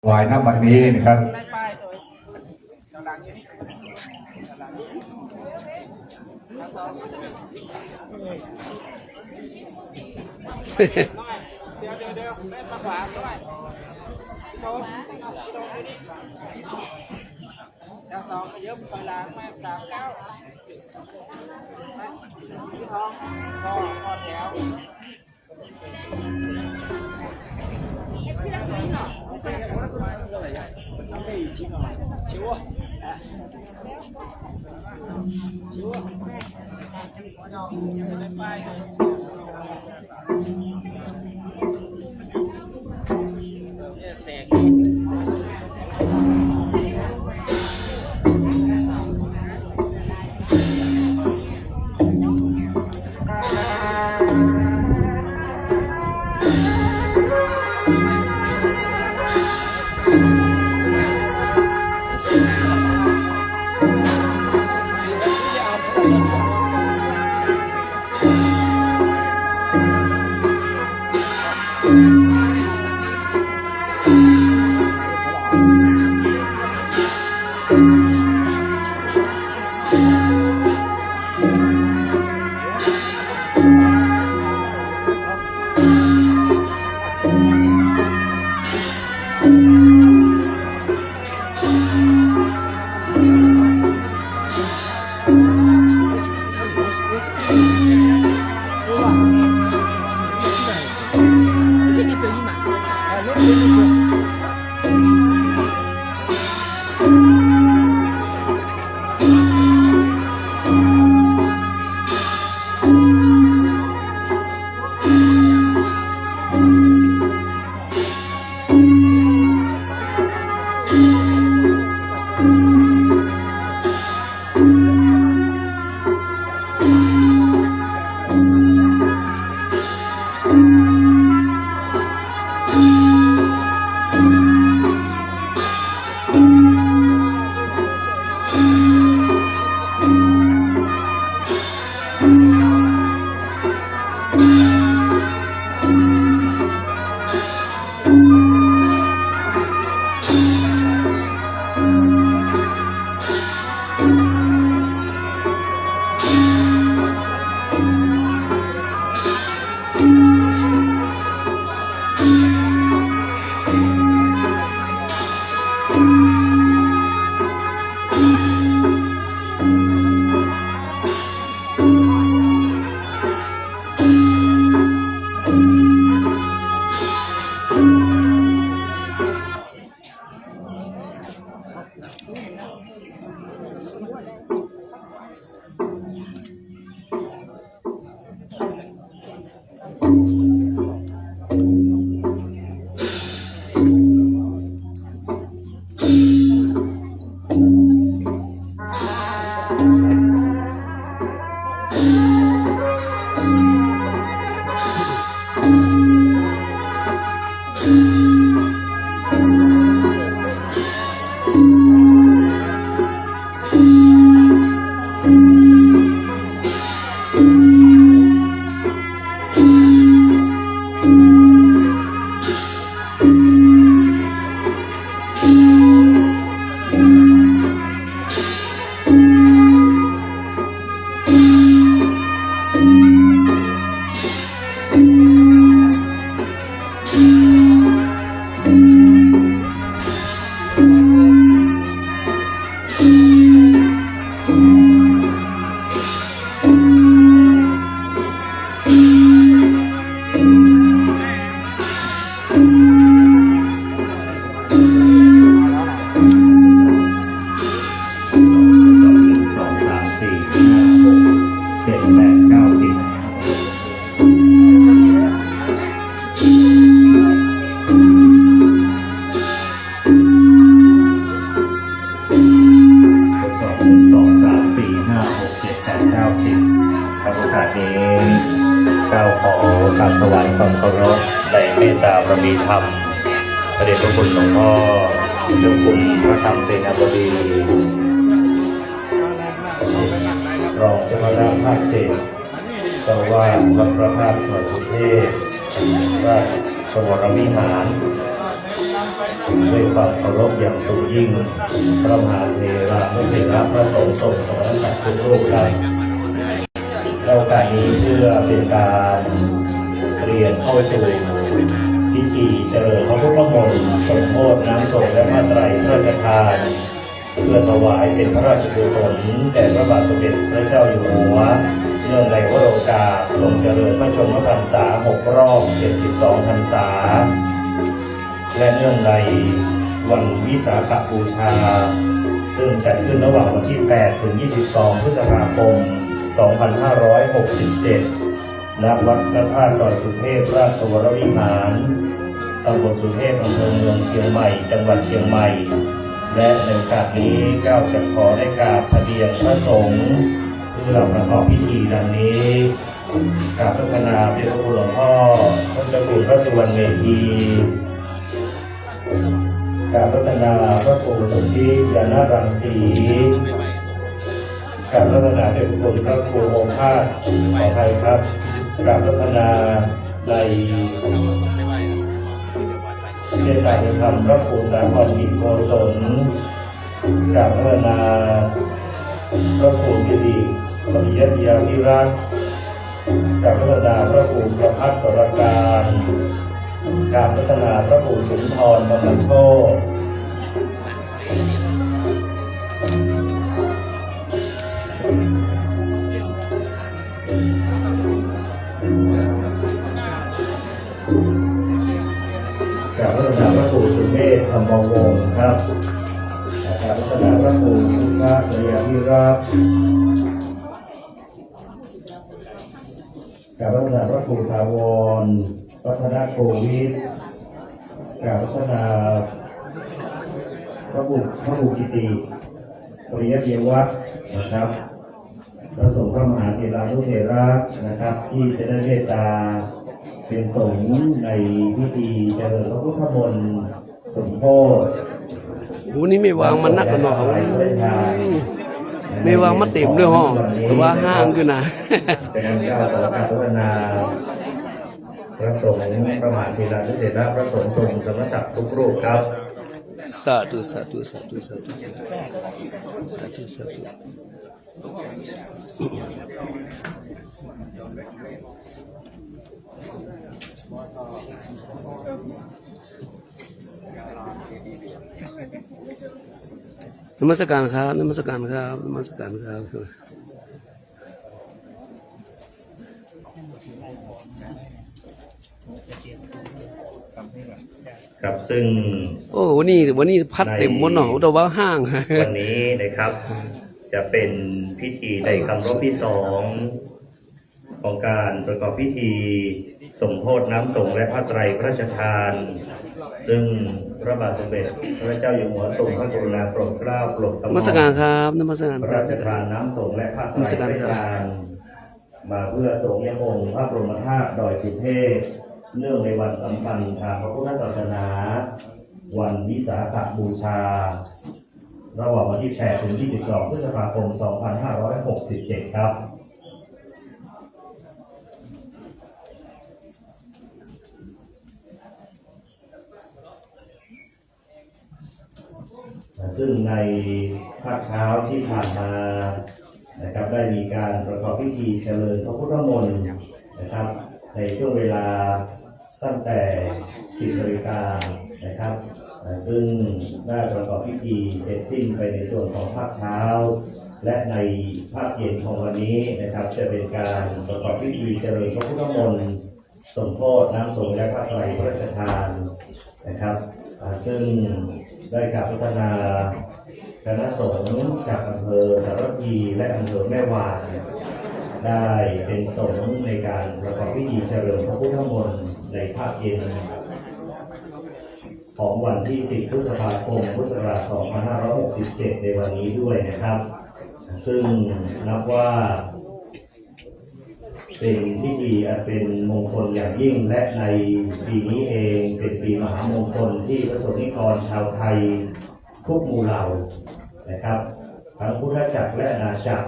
วายน้ำวันนี้นะครับเดี๋ยวแม่มาขวาด้วยแถวสองขยับไปหลังแม่39พี่ทองข้อแถวถวายความเคารพในเมตตาบารมีธรรมพระเดชพระคุณหลวงพ่อเจ้าคุณพระธรรมเสนาบดีรองเจ้าคณะภาค7เจ้าว่าวัดพระธาตุสวนสุเทพราชวรวิหาร ด้วยความเคารพอย่างสูงยิ่งพระมหาเถระมุขเถระพระสงฆ์ทรงสมณศักดิ์ทุกรูปครับในโอกาสนี้เพื่อเป็นการเรียนเข้าสู่พิธีเจริญพระพุทธมนต์สมโภชน้ำสงฆ์และผ้าไตรพระราชทานเพื่อถวายเป็นพระราชกุศลแด่พระบาทสมเด็จพระเจ้าอยู่หัวเนื่องในวโรกาสทรงเจริญพระชนมพรรษา6 รอบ 72 พรรษาและเนื่องในวันวิสาขบูชาซึ่งจัดขึ้นระหว่างวันที่ 8 ถึง 22 พฤษภาคม 2567 ณ วัดพระธาตุดอยสุเทพราชวรวิหารตำบลสุเทพอำเภอเมืองเชียงใหม่จังหวัดเชียงใหม่และในโอกาสนี้ก้าวจะขอได้กราบพระเดียงพระสงฆ์เพื่อประกอบพิธีดังนี้กราบพัฒนาเป็นพระคุณหลวงพ่อพระเจ้าคุณพระสุวรรณเมธีกราบพัฒนาพระปู่สมเด็จยานารังสีกราบพัฒนาเป็นคุณพระครูโอภาสขออภัยครับกราบพัฒนาในเทศนาธรรมพระครูสาครกิจโกศลกราบพัฒนาพระครูสิริปริยัติยาวิรัตกราบพัฒนาพระครูประภัสสรการกราบพัฒนาพระครูสุนทรบรรโชคกราบพัฒนาพระครูสุเมธธรรมวงศ์ครับกราบพัฒนาพระครูพุทธสยาวิรัตกราบพัฒนาพระครูถาวรวัฒนโกวิทกราบพัฒนาพระครูกิติปริยัติเยวัฒน์นะครับพระสงฆ์พระมหาเถรานุเถระนะครับที่จะได้เมตตาเป็นสงฆ์ในพิธีเจริญพระพุทธมนต์สมโภชโอ้นี่ไม่วางมันนักกันเนาะไม่วางมาเต็มเลยห้องแต่ว่าห้างขึ้นนะเป็นเจ้าของการพัฒนาพระสงฆ์พระมหาเถรานุเถระพระสงฆ์ทรงสมณศักดิ์ทุกรูปครับสาธุสาธุสาธุสาธุสาธุสาธุสาธุนมัสการครับนมัสการครับนมัสการครับครับซึ่งโอ้วันนี้พัดเต็มหมดเนาะแต่ว่าห้างวันนี้นะครับจะเป็นพิธีในคำรบที่2ของการประกอบพิธีสมโภชน้ำสงฆ์และผ้าไตรพระราชทานซึ่งพระบาทสมเด็จพระเจ้าอยู่หัวทรงพระกรุณาโปรดเกล้าโปรดกระหม่อมนมัสการครับนมัสการพระราชทานน้ำสงฆ์และผ้าไตรพระราชทานมาเพื่อทรงยังองค์พระบรมธาตุดอยสุเทพเนื่องในวันสำคัญทางพระพุทธศาสนาวันวิสาขบูชาระหว่างวันที่ 8 ถึง 22 พฤษภาคม 2567 ครับซึ่งในภาคเช้าที่ผ่านมานะครับได้มีการประกอบพิธีเจริญพระพุทธมนต์นะครับในช่วงเวลาตั้งแต่ 10 นาฬิกานะครับซึ่งได้ประกอบพิธีเสร็จสิ้นไปในส่วนของภาคเช้าและในภาคเย็นของวันนี้นะครับจะเป็นการประกอบพิธีเจริญพระพุทธมนต์สมโภชน้ำสงฆ์และผ้าไตรพระราชทานนะครับซึ่งได้การพัฒนาคณะสงฆ์จากอำเภอสารพีและอำเภอแม่วางได้เป็นสงฆ์ในการประกอบพิธีเจริญพระพุทธมนต์ในภาคเย็นของวันที่ 10 พฤษภาคม พุทธศักราช 2567 ในวันนี้ด้วยนะครับซึ่งนับว่าเป็นพิธีอันเป็นมงคลอย่างยิ่งและในปีนี้เองเป็นปีมหามงคลที่ประสบนิกรชาวไทยทุกหมู่เหล่านะครับทั้งพุทธจักรและอาณาจักร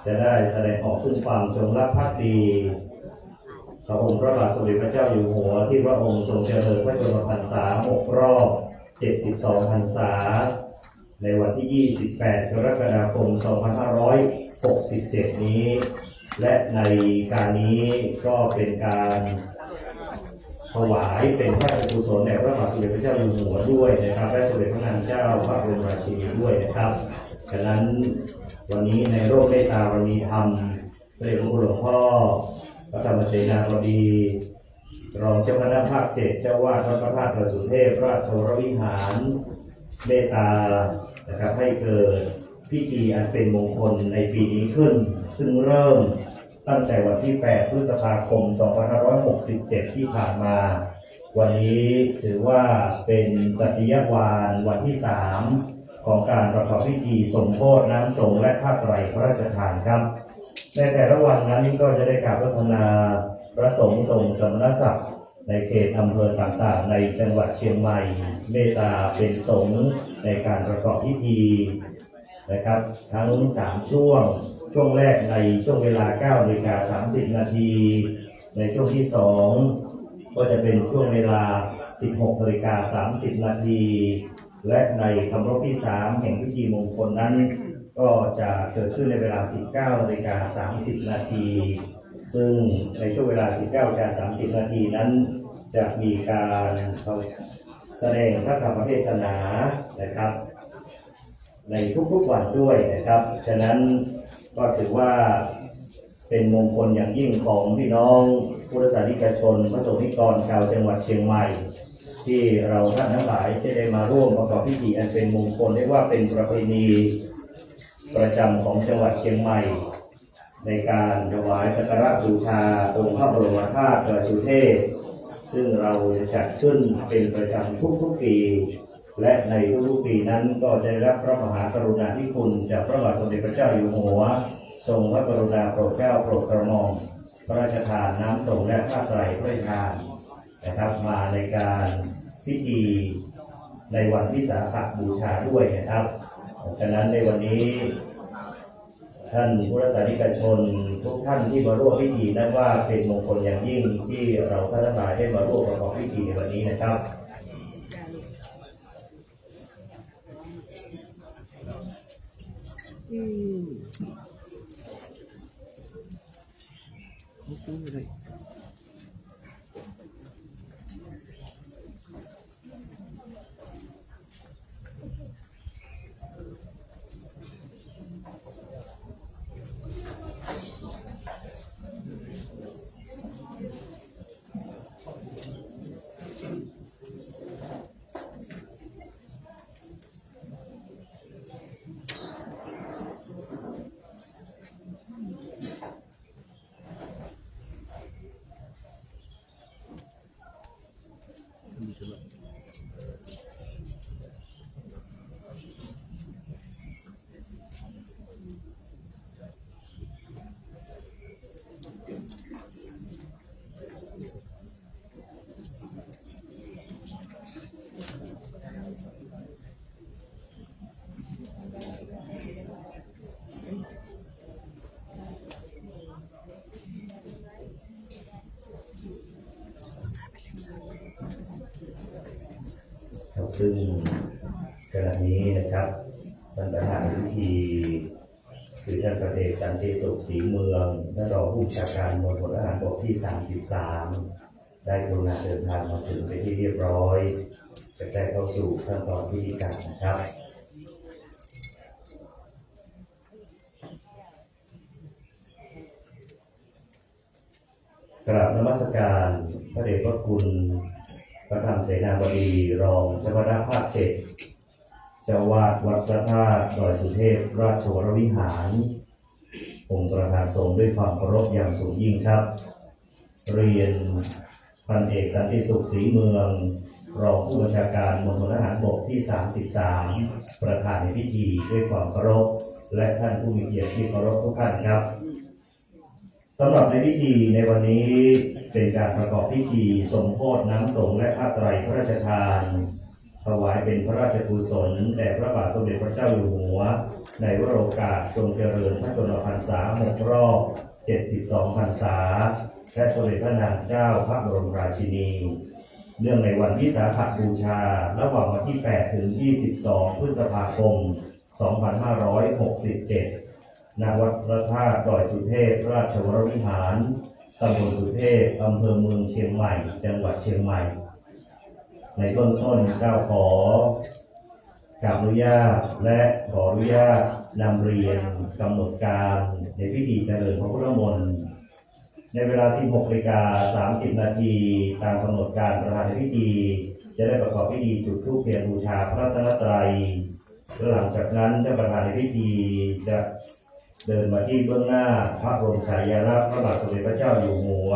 จะได้แสดงออกซึ่งความจงรักภักดีต่อองค์พระบาทสมเด็จพระเจ้าอยู่หัวที่พระองค์ทรงเจริญพระชนมพรรษา6 รอบ 72 พรรษาในวันที่ 28 กรกฎาคม 2567 นี้ และในการนี้ก็เป็นการถวายเป็นพระราชกุศลแด่พระบาทสมเด็จพระเจ้าอยู่หัวด้วยนะครับและสมเด็จพระนางเจ้าพระบรมราชินีด้วยนะครับฉะนั้นวันนี้ในโลกเมตตาเรามีธรรมพระเดชพระคุณหลวงพ่อพระธรรมเสนาบดีรองเจ้าคณะภาค 7 เจ้าวาดวัดพระธาตุประสุเทพราชวรวิหารเมตตานะครับให้เกิดพิธีอันเป็นมงคลในปีนี้ขึ้นซึ่งเริ่มตั้งแต่วันที่ 8 พฤษภาคม 2567 ที่ผ่านมาวันนี้ถือว่าเป็นตติยวาณวันที่ 3 ของการประกอบพิธีสมโภชน้ำสงฆ์และผ้าไตรพระราชทานครับในแต่ละวันนั้นก็จะได้กราบพัฒนาพระสงฆ์ทรงสมณศักดิ์ในเขตอำเภอต่างๆในจังหวัดเชียงใหม่เมตตาเป็นสงฆ์ในการประกอบพิธีนะครับทั้ง3ช่วงแรกในช่วงเวลา 9:30 นาทีในช่วงที่2ก็จะเป็นช่วงเวลา 16:30 นาทีและในคำรบที่3แห่งพิธีมงคลนั้นก็จะเกิดขึ้นในเวลา 19:30 นาทีซึ่งในช่วงเวลา 19:30 นาทีนั้นจะมีการแสดงพระธรรมเทศนานะครับในทุกๆวันด้วยนะครับฉะนั้นก็ถือว่าเป็นมงคลอย่างยิ่งของพี่น้องพุทธศาสนิกชนพระสงฆ์นิกรชาวจังหวัดเชียงใหม่ที่เราท่านทั้งหลายจะได้มาร่วมประกอบพิธีอันเป็นมงคลเรียกว่าเป็นประเพณีประจำของจังหวัดเชียงใหม่ในการถวายสักการะบูชาองค์พระบรมธาตุประสุเทพซึ่งเราจะจัดขึ้นเป็นประจำทุกๆปีและในทุกๆปีนั้นก็ได้รับพระมหากรุณาธิคุณจากพระบาทสมเด็จพระเจ้าอยู่หัวทรงพระกรุณาโปรดเกล้าโปรดกระหม่อมพระราชทานน้ำสงฆ์และผ้าไตรพระราชทานนะครับมาในการพิธีในวันวิสาขบูชาด้วยนะครับฉะนั้นในวันนี้ท่านพุทธศาสนิกชนทุกท่านที่มาร่วมพิธีนั้นว่าเป็นมงคลอย่างยิ่งที่เราท่านทั้งหลายได้มาร่วมประกอบพิธีในวันนี้นะครับซึ่งขณะนี้นะครับท่านประธานพิธีคือท่านประเดชสันติสุขศรีเมืองท่านรองผู้บัญชาการมณฑลทหารบกที่ 33ได้กรุณาเดินทางมาถึงเป็นที่เรียบร้อยจะได้เข้าสู่ขั้นตอนพิธีการนะครับกราบนมัสการพระเดชพระคุณพระธรรมเสนาบดีรองเจ้าคณะภาค 7 เจ้าวาดวัดพระธาตุดอยสุเทพราชวรวิหารองค์ประธานทรงด้วยความเคารพอย่างสูงยิ่งครับเรียนพันเอกสันติสุขศรีเมืองรองผู้บัญชาการมณฑลทหารบกที่ 33ประธานในพิธีด้วยความเคารพและท่านผู้มีเกียรติที่เคารพทุกท่านครับสำหรับในพิธีในวันนี้เป็นการประกอบพิธีสมโภชน้ำสงฆ์และผ้าไตรพระราชทานถวายเป็นพระราชกุศลแด่พระบาทสมเด็จพระเจ้าอยู่หัวในวโรกาสทรงเจริญพระชนมพรรษา6 รอบ 72 พรรษาและสมเด็จพระนางเจ้าพระบรมราชินี เนื่องในวันวิสาขบูชาระหว่างวันที่ 8 ถึง 22 พฤษภาคม 2567 ณ วัดพระธาตุดอยสุเทพราชวรวิหารตำบลสุเทพอำเภอเมืองเชียงใหม่ จังหวัดเชียงใหม่ ในเบื้องต้นก้าวขอกราบอนุญาตและขออนุญาตนำเรียนกำหนดการในพิธีเจริญพระพุทธมนต์ในเวลา 16:30 นาทีตามกำหนดการประธานในพิธีจะได้ประกอบพิธีจุดธูปเทียนบูชาพระรัตนตรัยและหลังจากนั้นท่านประธานในพิธีจะเดินมาที่เบื้องหน้าพระบรมฉายาลักษณ์พระบาทสมเด็จพระเจ้าอยู่หัว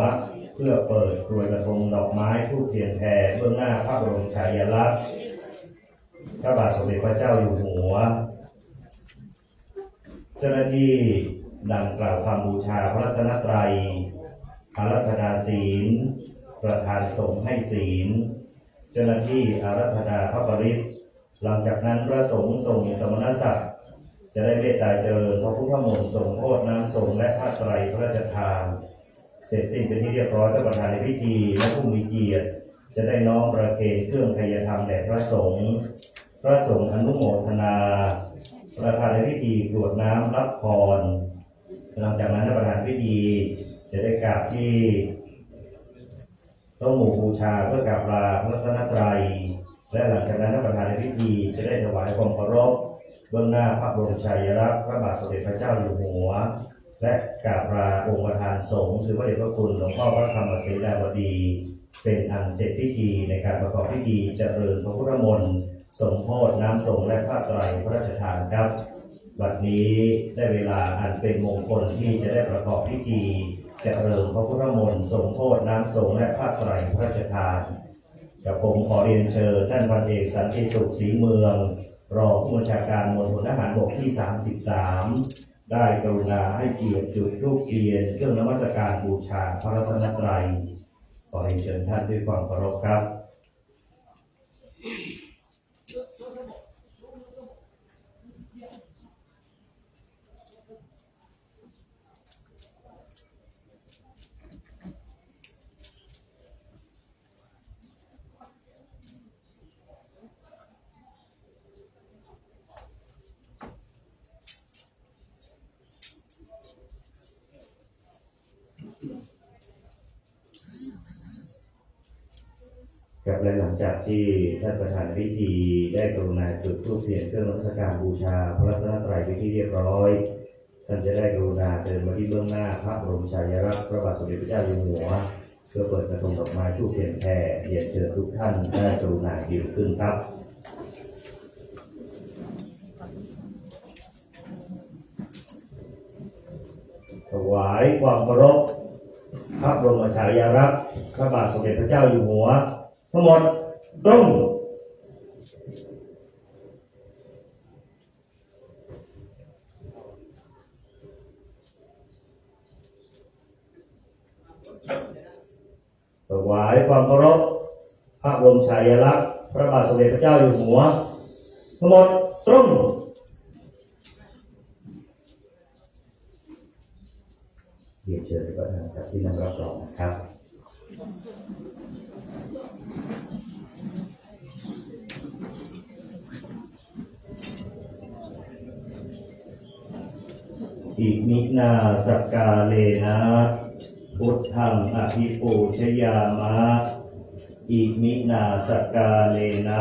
เพื่อเปิดกรวยกระทงดอกไม้ธูปเทียนแผ่เบื้องหน้าพระบรมฉายาลักษณ์พระบาทสมเด็จพระเจ้าอยู่หัวเจ้าหน้าที่ดังกล่าวคำบูชาพระรัตนตรัยอารัธนาศีลประธานสงฆ์ให้ศีลเจ้าหน้าที่อารัธนาพระปริตรหลังจากนั้นพระสงฆ์ทรงสมณศักดิ์จะได้เมตตาเจริญพระพุทธมนต์สงฆ์โภชน้ำสงฆ์และผ้าไตรพระราชทานเสร็จสิ้นเป็นที่เรียบร้อยท่านประธานในพิธีและผู้มีเกียรติจะได้น้อมประเคนเครื่องไทยธรรมแด่พระสงฆ์พระสงฆ์อนุโมทนาประธานในพิธีกรวดน้ำรับพรหลังจากนั้นท่านประธานพิธีจะได้กราบที่โต๊ะหมู่บูชาเพื่อกราบลาพระรัตนตรัยและหลังจากนั้นท่านประธานในพิธีจะได้ถวายความเคารพเบื้องหน้าพระบรมฉายาลักษณ์พระบาทสมเด็จพระเจ้าอยู่หัวและกราบลาองค์ประธานสงฆ์คือพระเดชพระคุณหลวงพ่อพระธรรมเสนาบดีเป็นอันเสร็จพิธีในการประกอบพิธีเจริญพระพุทธมนต์สมโภชน้ำสงฆ์และผ้าไตรพระราชทานครับบัดนี้ได้เวลาอันเป็นมงคลที่จะได้ประกอบพิธีเจริญพระพุทธมนต์สมโภชน้ำสงฆ์และผ้าไตรพระราชทานกับผมขอเรียนเชิญท่านพันเอกสันติสุขศรีเมืองรองผู้บัญชาการมณฑลทหารบกที่ 33ได้กรุณาให้เกียรติจุดธูปเทียนเครื่องนมัสการบูชาพระรัตนตรัยขอเรียนเชิญท่านด้วยความเคารพครับกับและหลังจากที่ท่านประธานพิธีได้กรุณาจุดธูปเทียนเครื่องนมัสการบูชาพระรัตนตรัยเป็นที่เรียบร้อยท่านจะได้กรุณาเดินมาที่เบื้องหน้าพระบรมฉายาลักษณ์พระบาทสมเด็จพระเจ้าอยู่หัวเพื่อเปิดกระทงดอกไม้ธูปเทียนแผ่เรียนเชิญทุกท่านได้กรุณายืนขึ้นครับถวายความเคารพพระบรมฉายาลักษณ์พระบาทสมเด็จพระเจ้าอยู่หัวทั้งหมดตรงถวายความเคารพพระบรมฉายาลักษณ์พระบาทสมเด็จพระเจ้าอยู่หัวทั้งหมดตรงเรียนเชิญพระท่านครับที่นั่งรับรองนะครับอิมินาสกกาเลนะพุทธังอภิปูชยามะอิมินาสกกาเลนะ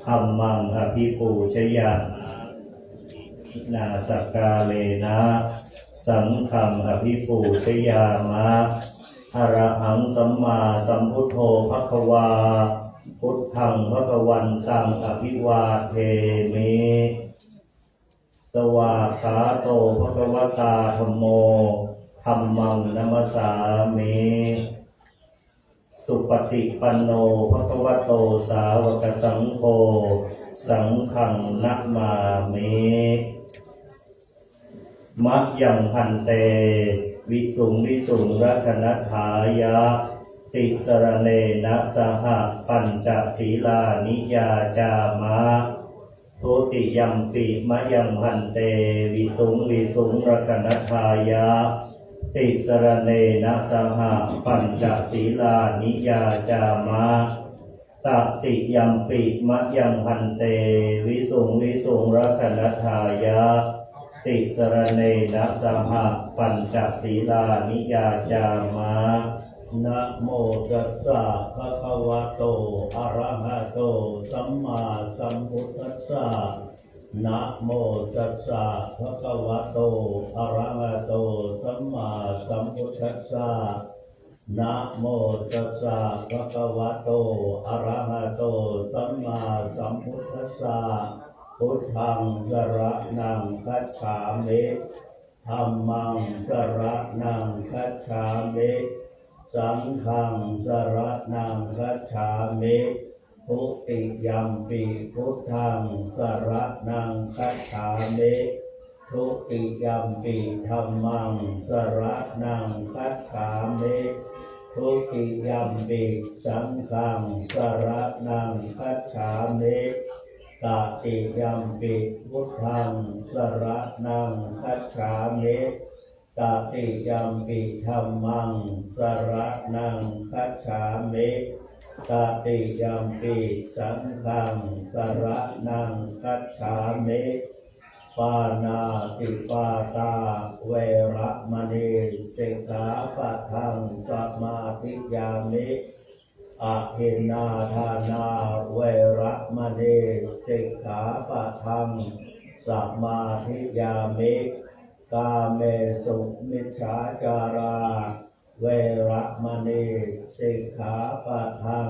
ธัมมังอภิปูชยามะอิมินาสกกาเลนะสังฆังอภิปูชยามะอะระหังสัมมาสัมพุทโธภควาพุทธังภควันตังอภิวาเทมิสวากขาโตภควตาธัมโมธัมมังนัมสสามิสุปฏิปันโนภควโตสาวกสังโฆสังฆังนะมามิมัจยังพันเตวิสุงรัตนัฏฐายะติสรเนนะสหปัญจศีลานิยาจามะทุติยัมปิมะยังพันเตวิสุงรัตนัฏฐายะติสรเนนะสหปัญจศีลานิยาจามะ ตติยัมปิมะยังพันเตวิสุงวิสุงรัตนทายะติสรเนนะสหปัญจศีลานิยาจามะนะโมตัสสะภะคะวะโตอะระหะโตสัมมาสัมพุทธัสสะนะโมตัสสะภะคะวะโตอะระหะโตสัมมาสัมพุทธัสสะนะโมตัสสะภะคะวะโตอะระหะโตสัมมาสัมพุทธัสสะพุทธังสรณังคัจฉามิธัมมังสรณังคัจฉามิสังฆังสรณังคัจฉามิทุติยัมปิพุทธังสรณังคัจฉามิทุติยัมปิธัมมังสรณังคัจฉามิทุติยัมปิสังฆังสรณังคัจฉามิตติยัมปิพุทธังสรณังคัจฉามิตติยัมปิธัมมังสรณังคัจฉามิตติยัมปิสังฆังสรณังคัจฉามิปานาติปาตาเวระมณีสิกขาปะทังสมาธิยามิอะหินนาทานาเวระมณีสิกขาปะทังสมาธิยามิกาเมสุมิจฉาจาราเวระมณีสิกขาปะทัง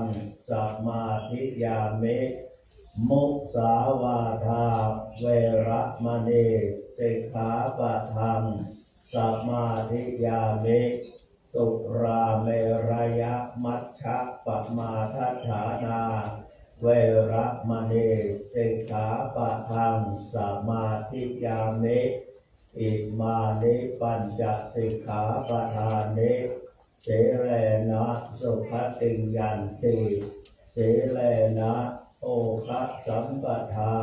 สมาธิยามิมุสาวาทาเวระมณีสิกขาปะทังสมาธิยามิสุราเมรยมัชฌะปมาทัฏฐานาเวระมณีสิกขาปะทังสมาธิยามิอิมานิปัญจสิกขาปะทานิเสเลนะสุขติยันติเสเลนะโอคะสัมปทา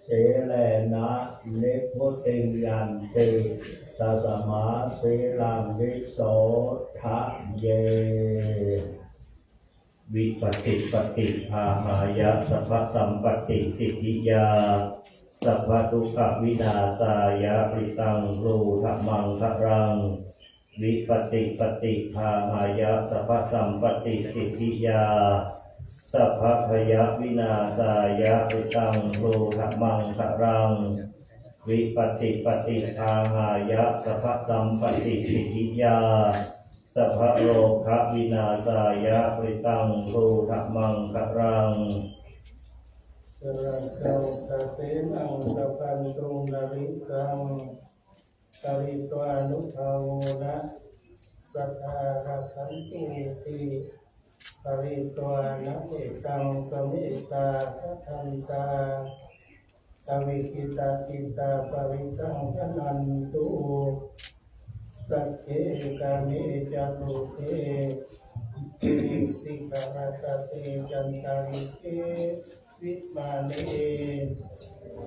เสเลนะนิพพุติยันติตัสมาสีลังวิโสทะเยวิปติปฏิภาหายะสัพพสัมปติสิทธิยาสัพพทุกขวินาศายะปริตังรูธัมมังครังวิปติปฏิภาหายะสัพพสัมปติสิทธิยาสัพพพยวินาศายะปริตังรูธัมมังครังวิปติปฏิภาหายะสัพพสัมปติสิทธิยาสัพพโลกวินาศายะปริตังรูธัมมังครังสรังเกาสเสนังสัพพันตุนาริกังกริตวานุภาโวนะสัทธาราคันตุติกริตวานะเอกังสมิตาทันตาตวิกิตากิตาปริตังพนันตุสักเขกามิจัตุเตอิสิการาตเตจันตาริเกวิมาเน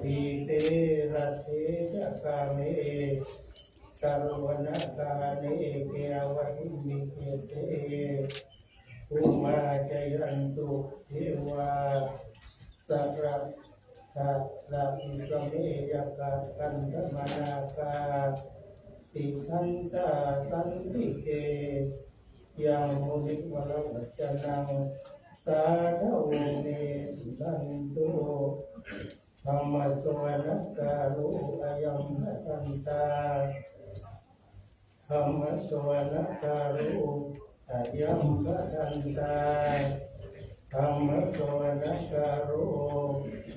ทีเตระเทจะกาเมกาลวนาคาเนเกอวัยมิเกเตภูมาจยันตุเทวาสัพพะทัตตาอิสเมยกากันธมนาคาติขันตาสันติเกยังมุนิวรวัจนังสาธาวเนสุตันตุธรรมสวนาการุอายัมหันตาธรรมสวนาการุอายัมหันตาธรรมสวนาการุ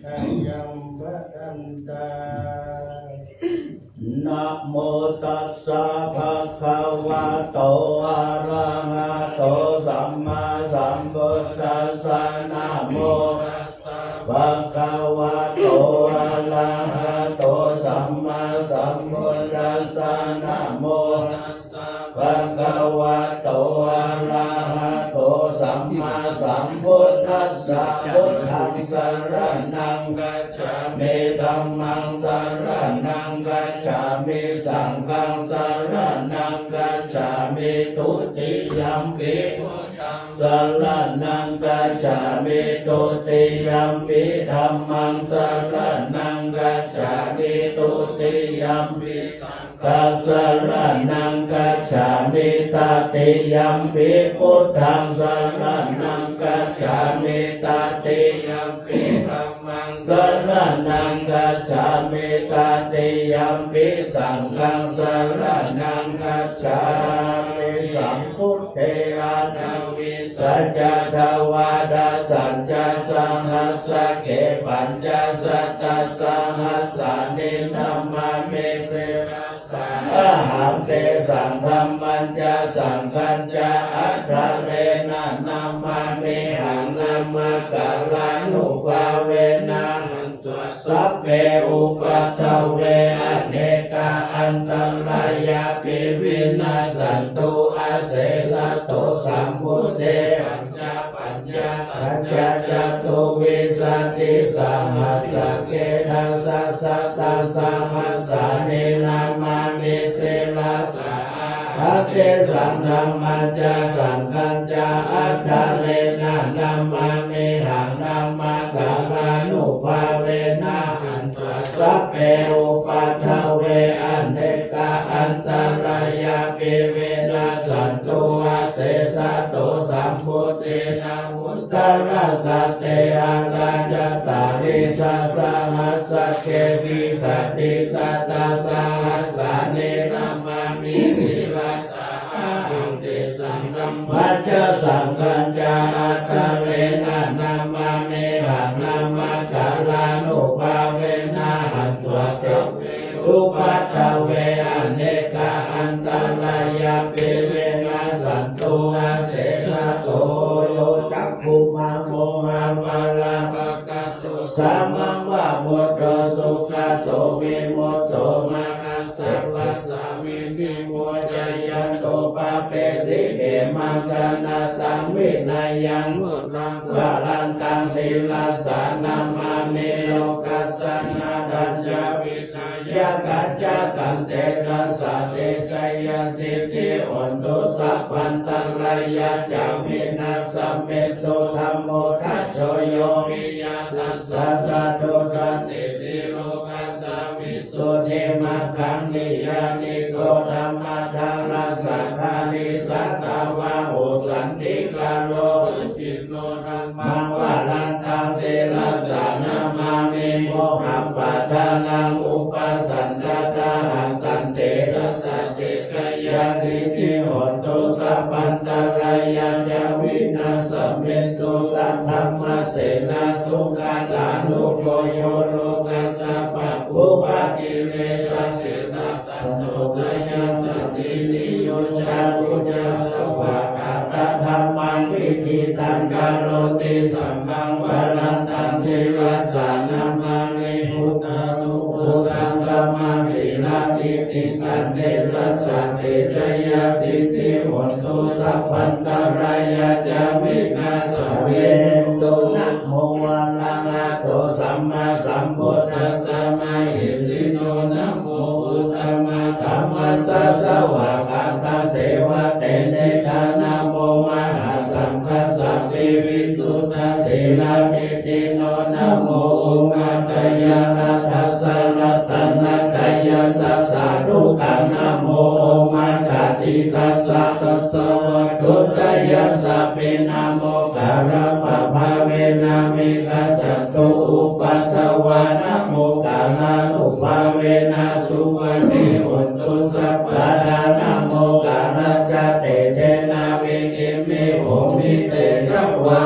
อายัมหันตานะโมตัสสะภะคะวะโตอะระหะโตสัมมาสัมพุทธัสสะนะโมตัสสะภะคะวะโตอะระหะโตสัมมาสัมพุทธัสสะนะโมตัสสะภะคะวะโตอะระหะโตสัมมาสัมพุทธัสสะพุทธังสรณังกัจฉามิธัมมังสรณังกัจฉามิสังฆังสรณังกัจฉามิทุติยัมปิพุทธังส รณังกัจฉามิตุติยัมปิธัมมังสรณังกัจฉามิตุติยัมปิสังฆังสรณังกัจฉามิตติยัมปิพุทธังสรณังกัจฉามิตติยัมปิธัมมังสรณังกัจฉามิตติยัมปิสังฆังสรณังกัจฉามิสัมพุทเทอานาวิสัจจทวาดาสัจจสังหัสสะเกปัญจสัตตสังหัสสะนินัมมาเมเสระสะอาหังเตสังธัมมัญจสังฆัญจอัฏฐเรนะนัมมามิหังนัมมะกะลานุภาเวนะหันตุสัพเพอุปัฏฐเวอเนกาอันตรายาปิวินาสันตุอาเสสะโตสัมพุทเทปัญญาสัจจะจตุวิสัตติสหัสสะเกทังสัสสะตังสหัสสะเนนามามิเสราสะอาเตสังธัมมัญจสังฆัญจอัฏฐเรนะนัมมามิหังนัมมะกะลานุภาเวนะหันตุสัพเพอุปัฏฐเวอเนกาอันตรายาปิวินาสันตุอาเสสะโตสัมพุทเทนะวุตตระสัตเตอังกาจตาริสัสสหัสสะเกวิสัตติสัตตาสหัสสะเนนะมามิสิราสะหังเตสังฆัมมัจจสังฆัญจอัฏฐเรนะนัมมามิหังนัมมะกะลานุภาเวนะหันตุสัพเพอุปัฏฐเวอเนกาอันตรายาปิเวนะสันตุอาเสสะโตโยจักขุมาโมหะวาลาภกตุสัมมังวะพุทโธสุขโตวิมุตโตมานัสสะวัสสามินิโมจายันโตปะเปสิเกมังกนาตังวินัยยังมุลังวะลันตังศิลาสานามามิโลกัสสะนาดัญญาวิชายากัจจตันเตสัสสะเตชัยยสิทธิอุนตุสัพพันตังรายาจามินาสัมเมตุธัมโมทัชโชโยวิยาตัสสะสัตโตสัสสิสิโลกัสสะวิสุทธิมัคคังนิยานิโกธัมมาทาราสัทธานิสัตตาวะโหสันติกาโลสุจิโสธัมมังวะลันตังเสราสานามามิโมหังปัฏฐานังอุปสันตตาหังตันเตระสะเตชะยาสิทธิโหตุสัพพันตรายาจาวินาสเมตุสัพพัมมะเสนาสุขาตานุโกโยโลกัสสะปะปุปะกิเลสะเสนาสันโตสยามสตินิโยชาลุจาสวะกาตธรรมังวิธิตังกโรติสัมมังวรันตังศิลาสานามานิพุทธานุพุทธังสมาสิลาติติกันเตสัสสะเตชะยาสิทธิโหตุสัพพันตรายาจามินาสเวตุนะโมวะลังอะโตสัมมาสัมพุทธัสสะมะหิสิโนนะโมอุตตมะธัมมัสสะสวะกาตาเสวะเตเนทานะโมมหาสังฆัสสะสิวิสุทธสีลาภิติโนนะโมอุมาตยานาทัสสะรัตนะกายาสัสสะทุกขังนะโมโอมาคาติทัสสะตัสสะวะทุตยัสสะปินะโมกะระปะภาเวนะมิกัจจตุอุปัฏฐวานะโมกะลานุภาเวนะสุปฏิอุนตุสัพพะทานะโมกะระจเตเทนะวินิมิโหมิเตสัพวา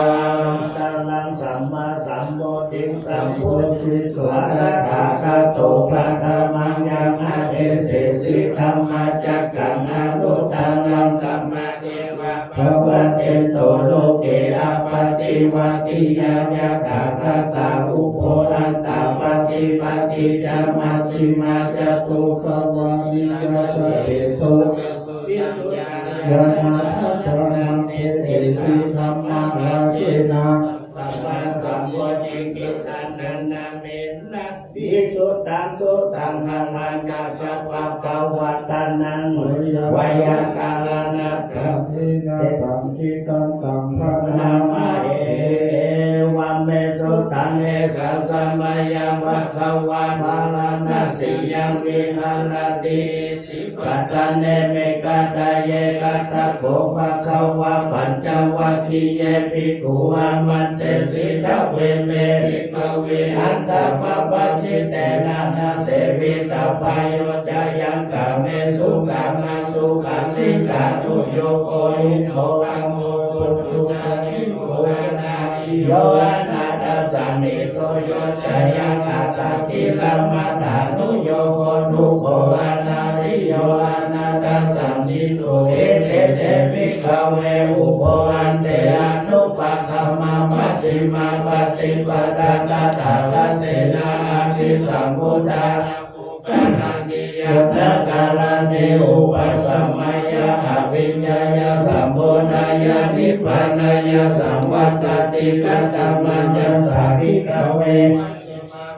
ตังลังสัมมาสัมโพธิสัมพุทธิสวะระหะกะโตภะคะมังยังอะเอเสสิธัมมาจักขังอนุตตรังสัมมาเทวะภวเตโตโลเกอะปฏิวัติยายะกะคตาอุโภรันตาปฏิปัติจามาสิมาจตุขวามิยะเตตุวิสุทธิยะนาทัสสะนังเอสิติธัมมาราชินาสัมมาสัมพุทธิกิตันนันนาเม นะภิกษุตังสุตังธรรมังกัจจวัปปวัตตานังวายากาลนะกัมสิกาสัมทิตังตังพระนามาเอวัมเมสุตังเอกสัมมายังภะคะวะภาลานัสสิยังวิหารติสิปัตตะเนเมกัตตะเยกัตถะโกภะคะวะปัญจวัคคีย์ภิกขุอามันเตสิทะเวเมภิกขเวอัตตะปะปัจฉิเตนะนาเสวิตาปายโยจายังกะเมสุกังนาสุกังลิกาตุโยโกหิโนอังโมตุตุสานิโกอานาติโยอนาตสันนิโตโยจายังอัตตะกิลมัตตานุโยโกนุโกอานาติโยอนาตสันนิโตเอเทเตภิกขเวอุปอันเตอนุปะคะมามัชฌิมาปฏิปทาตถาคเตนะอภิสัมพุทธาปะทานิยตการเนอุปสัมมายะอภิญญายะสัมโพธายะนิพพานายะสัมวัตติกัตตมัญญสาภิกขเว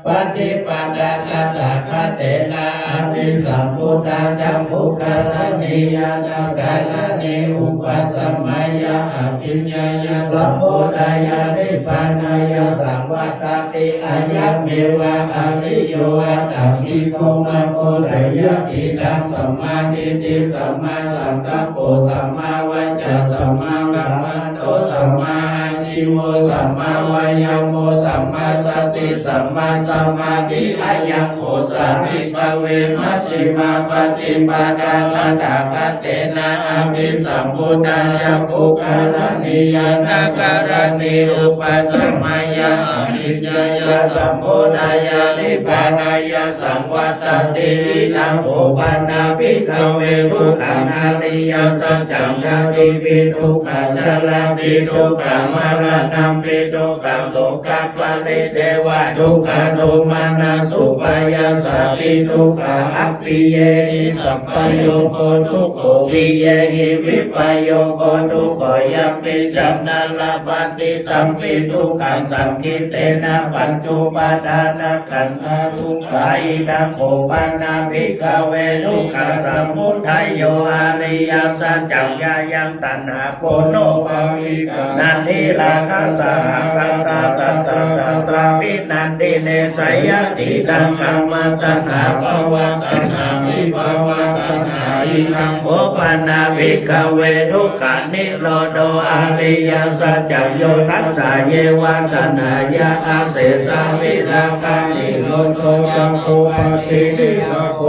ปฏิปันดากัตถาคเตนะอภิสัมพุทธาจัมภุคารณียานาการณีอุปสัมมายะอภิญญายะสัมโพธายะนิพพานายะสัมวัตติอายัมเมวะอริโยอัตถิโกมังโกไตยะอิทังสัมมาทิฏฐิสัมมาสังกัปโปสัมมาวาจาสัมมากัมมันโตสัมมาอาชีโวสัมมาวายามโมสัมมาสติสัมมาสมาธิอายังโอสาภิกขเวมัชฌิมาปฏิปทาตถาคเตนะอภิสัมพุทธาจักขุการณียานาการณีอุปสัมมายะอภิญญายะสัมโพธายะนิพพานายะสัมวัตติวินังโอปันนาภิกขเวทุกขานาริยสัจจังชาติปิทุกขาชราปิทุกขามรณะปิทุกขาโสกัสสะเลเทวะทุกขาโทมานาสุปายาสาปิทุกขาอัปปิเยหิสัพพโยโกทุกโขวิเยหิวิปโยโกทุกขยัมปิจัมนาลาปันติตัมปิทุกขังสังคิเตนะปัญจุปาทานะขันธาทุกขาอิทังโอปันนาภิกขเวทุกขสมุทัยโยอาริยสัจจังยายังตัณหาโกโนภาวิกานันทิลาคัสสะหังตาตาตาตาตาวินันติเนสยติตังสัมมาตัณหาภวตัณหาวิภวตัณหาอิทังโอปันนาภิกขเวทุกขานิโรโดอาริยสัจจังโยทัสสะเยวะตัณหายะอาเสสาวิราคะนิโรโตจักขุปฏินิสัพโพ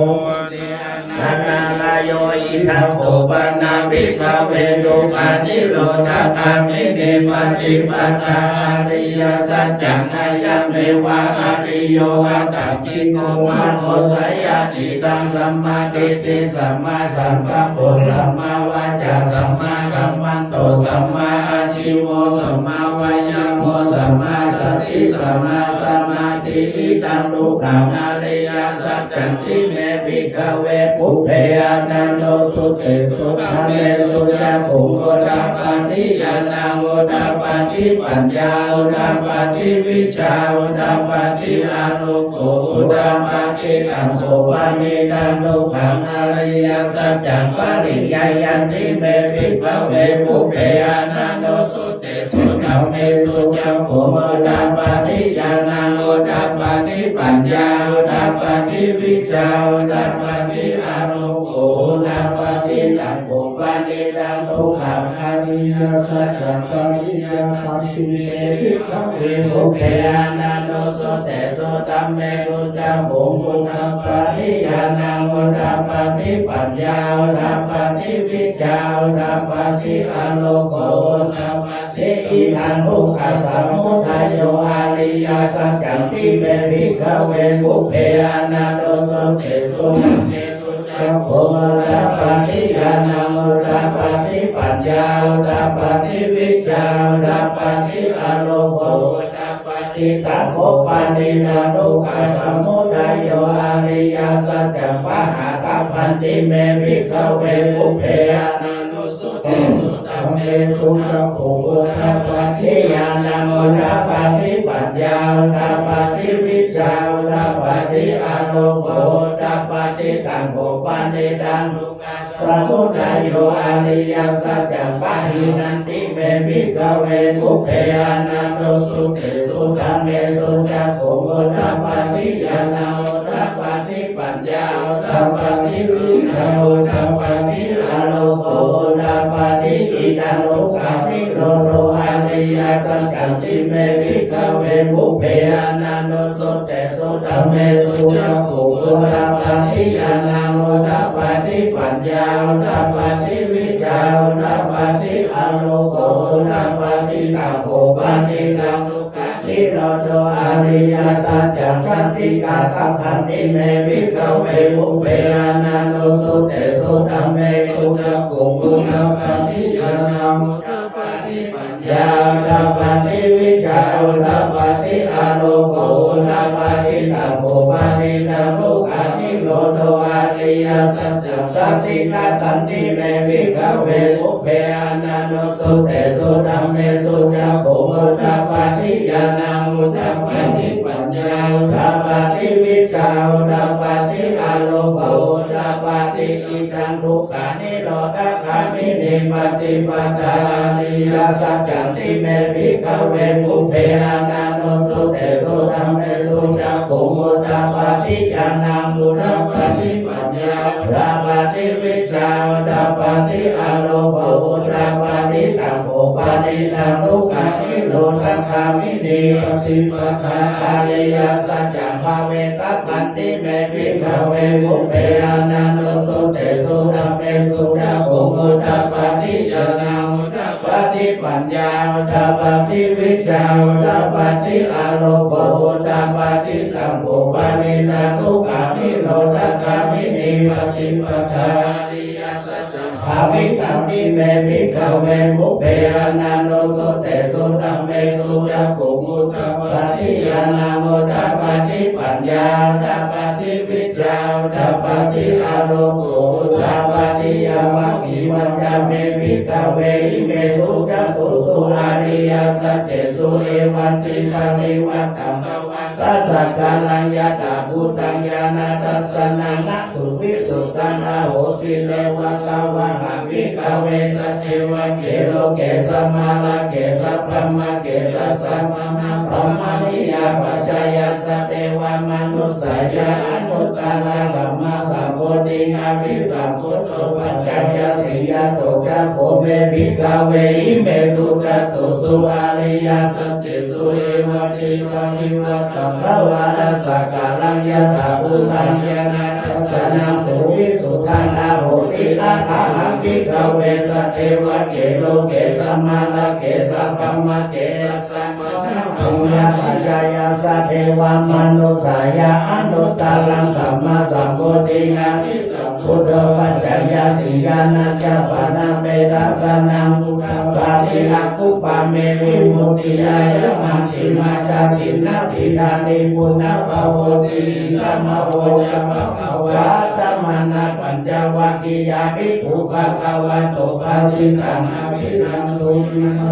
นาลายโยอิทังโอปันนาภิกขเวทุปานิโรธคามิเนปฏิปทาอริยสัจจังอายัมเมวะอริโยอัตถิโกมัโอสยติตังสัมมาทิฏฐิสัมมาสังกัปโปสัมมาวาจาสัมมากัมมันโตสัมมาอาชีโวสัมมาวายามโมสัมมาสติสัมมาสมาธิอิทังทุกขังอริยสัจจังทิเมภิกขเวปุเพอานันโนสุเตสุขัมเมสุจักขุโอตปาทิญาณังโอตปาทิปัญญาโอตปาทิวิชาโอตปาทิอานุโกโอตปาทิอัมโภวานิทังทุกขังอริยสัจจังปริญญายันติเมภิกขเวปุเพอานันโนสุเตสุขัมเมสุจักขุโอตปาทิญาณังโอตปาทิปัญญาโอตปาทิวิชาโอตปาทิอานุโกโอตปาทิตัมโภวานิทังทุกขังอริยสัจจังปริญญายันติเมภิกขเวปุเพอานันโนสุเตสุขัมเมสุจักขุโอตปาทิญาณังโอตปาทิปัญญาโอตปาทิวิชาโอตปาทิอานุโกโอตปาทิอิทังทุกขสมุทัยโยอาริยสัจจังทิเมภิกขเวปุเพอานันโนสุเตสุขัมเมสุจักขุโอตปาทิญาณังโอตปาทิปัญญาโอตปาทิวิชาโอตปาทิอานุโกโอตปาทิตัมโภปานินาทุกขสมุทัยโยอาริยสัจจังปะหากัปพันติเมภิกขเวปุเพอานันโนสุ สุเตสุตัมเมสุจักขุอุทธัปปฏิญาณังอุทธัปปฏิปัญญาอุทธัปปฏิวิชาอุทธัปปฏิอาโลโกอุทธัปปฏิตังโภปานิดังทุกขสมุทัยโยอริยสัจจังปะหินันติเมภิกขเวมุเพอนันโตสุเตสุตัมเมสุจักขุอุทธัปปฏิญาณังอุทธัปปฏิปัญญาอุทธัปปฏิวิชาอุทธัปปฏิอาโลโกอุทธัปปฏิอิตังทุกขมิโลโตอริยสัจจังติเมภิกขเวมุเพอนันโตสุเตสุตัมเมสุจักขุอุทธัปปฏิญาณังอุทธัปปฏิปัญญาอุทธัปปฏิวิชาอุทธัปปฏิอาโลโกอุทธัปปฏิตังโภปานิตังทุกขมิโลโตอริยสัจจังสันติกาตังขันติเมภิกขเวมุเพอนันโตสุเตสุตัมเมสุจักขุอุทธัปปฏิญาณังอุทธัปปฏิปัญญาอุทธัปปฏิวิชาอุทธัปปฏิอาโลโกอุทธัปปฏิตังโภปานิตังทุกขมิโลโตอริยสัจจังสันติกาตันติเมภิกขเวมุเพอนันโตสุเตสุตัมเมสุจักขุอุทธัปปฏิญาณังอุทธัปปฏิปัญญาอุทธัปปฏิวิชาอุทธัปปฏิอาโลโกอุทธัปปฏิอิทังทุกขานิโรธคามินิปฏิปทานิยสัจจังติเมภิกขเวมุเพอนันโตสุเตสุตัมเมสุจักขุอุทธัปปฏิญาณังอุทธัปปฏิปัญญาอุทธัปปฏิวิชาอุทธัปปฏิอาโลโกอุทธัปปฏิตังโภปานิตังทุกขานิโรธคามินิปฏิปทาอริยสัจจังภาเวตัปปันติเมภิกขเวมุเพอนันโตสุเตสุตัมเมสุจักขุอุทธัปปฏิญาณังอุทธัปปฏิปัญญาอุทธัปปฏิวิชาอุทธัปปฏิอาโลโกอุทธัปปฏิตังโภปานิตังทุกขามิโลธคามินิปฏิปทาอริยสัจจังภาวิตัมปิเมภิกขเวมุเพอนันโตสุเตสุตัมเมสุจักขุอุทธัปปฏิญาณังอุทธัปปฏิปัญญาอุทธัปปฏิวิชาอุทธัปปฏิอาโลโกอุทธัปปฏิยามะขิวัจจเมภิกขเวอิเมสุจักขุสุอริยสัจเจสุเอวันติปฏิวัตตัมภวัตตัสสะกาลังยะตาภูตังญาณทัสสนังนะสุวิสุตตังอโหสิเลวะสาวะหะวิกเวสัจเทวะเกโลเกสัมมาลาเกสัพพมะเกสัสสะมะนะพรหมนิยาปัจจายสัตเทวมนุสสยาอนุตตรสัมมาสัมโพธิอภิสัมพุทโธปัจจายสิยโตจักโขเมภิกขเวอิเมสุจัตตุสุอริยสัจเจสุเอวะเอวะนิวัตตังภวะตัสสะกาลังยะถาภูตังญาณทัสสนังสุวิสุทธังอโหสิอาคาหังภิกขเวสัตเทวะเกโลเกสัมมาลาเกสัพพมะเกสัสสะมะนะพรหมปัจจายสัตเทวมนุสสยาอนุตตรังสัมมาสัมโพธิญาณิสัมพุทโธปัจจายสิยานัจจปานาเมรัสสนังอุทธัปปฏิอากุปะเมวิมุตติยายมันติมาจาตินาติดานิปุณณภโวติธัมมโวจะภควาตัมมานะปัญจวัคคียาภิกขุภควะโตภาสิตังอภินันตุ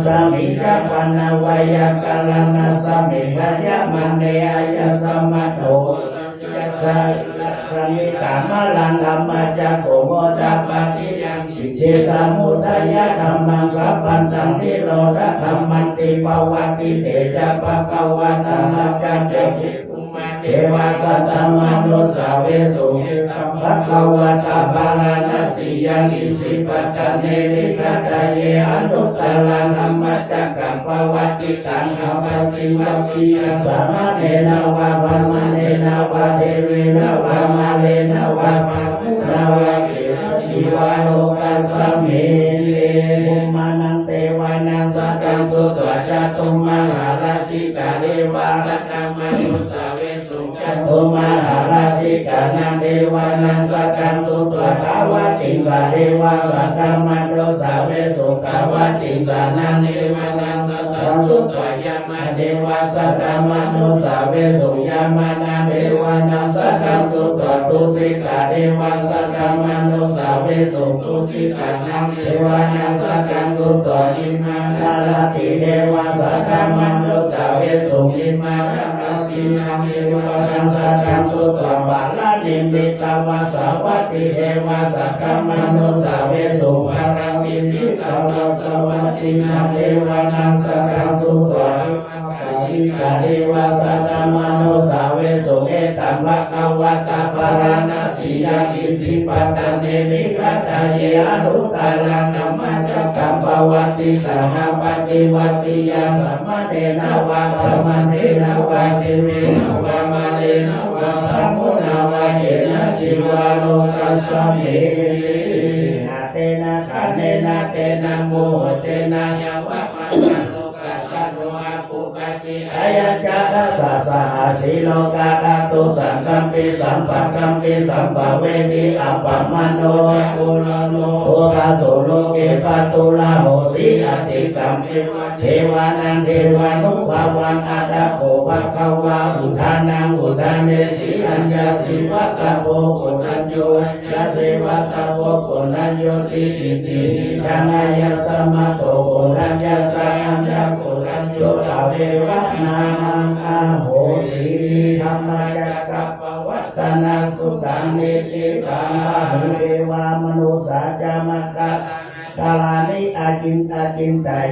สามิจปนาวายกัลนาสมิกายมันเนยยสัมมาโตยัสสะพระมิตามลังธัมมาจักโกโมทัปปฏิยังอิทิสมุทัยธัมมังสัพพันตังนิโรธธัมมันติปวัตติเตจะปะภวะธัมมัจจะภิกขุมาเทวาสัตตมนุสสาเวสุเอตัมภะคะวะตาบาลานัสสิยังอิสิปัตตเนนิคัตเยอนุตตรังธัมมัจจกังปวัตติตังอภัตติวัคคียสามะเนนะวะพมะเนนะวะเทเวนะวะมาเลนะวะภะคุนะวะเกทิวาโลกัสสะเมเลภูมานังเตวานังสัจจังสุตวะจตุมหาราชิกาเดวะสัตตมนุสสาเวสุจตุมหาราชิกานังเดวานังสัจจังสุตวะภาวะติสาเดวะสัตตมนุสสาเวสุภาวะติสานังเดวานังสัตตังสุตวะยามะเดวะสัตตมนุสสาเวสุยามานังเดวานังสัตตังสุตวะตุเส สิกาเทวาสักกามนุสาเวสุตุสิกานังเทวานังสักกังสุตตอิมังคาลติเทวาสักกามนุสาเวสุอิมังคาลตินังเทวานังสักกังสุตตบาลานิมิตาวาสาวัตติเทวาสักกามนุสาเวสุภารามิมิสาวาสวัตตินังเทวานังสักกังสุตตอิกาเทวาสักกามนุสาเวสุเอตัมภะคะวะตาปาราณสียาอิสิปัตตเนมิกัตตาเยอนุตตาลังธัมมัจจกัมปวัตติสหปฏิวัติยาสัมมาเทนะวะธรรมเทนะวะเทเวนะวะมาเลนะวะธรรมุนะวะเยนะจิวาโลกัสสมินาเตนะคะเนนะเตนะโมเตนะยวะมัจโลกัสสะโลอาปุปัจจิอายัจจาสะสหสีโลกาตตุสังกัมปิสัมปะกัมปิสัมปะเวทิอัปปมโนยะโกลโลโอกาโสโลเกปตุลาโหสีอติกัมเทวานังเทวานุภาวันอัตตะโกภะคะวะอุทานังอุทานเนสีอัญญาสิวัตตะโพโกนัญโยยะเสวัตตะโพโกนัญโยติอิติทังอายัสสมะโตโกนัญญาสายัญญาโกนัญโยตเววัตนานังอาโหสีธรรมจักรปวัตตนาสุตังเนจิตังเทวามนุสาจามกัสกาลานิอาจินตา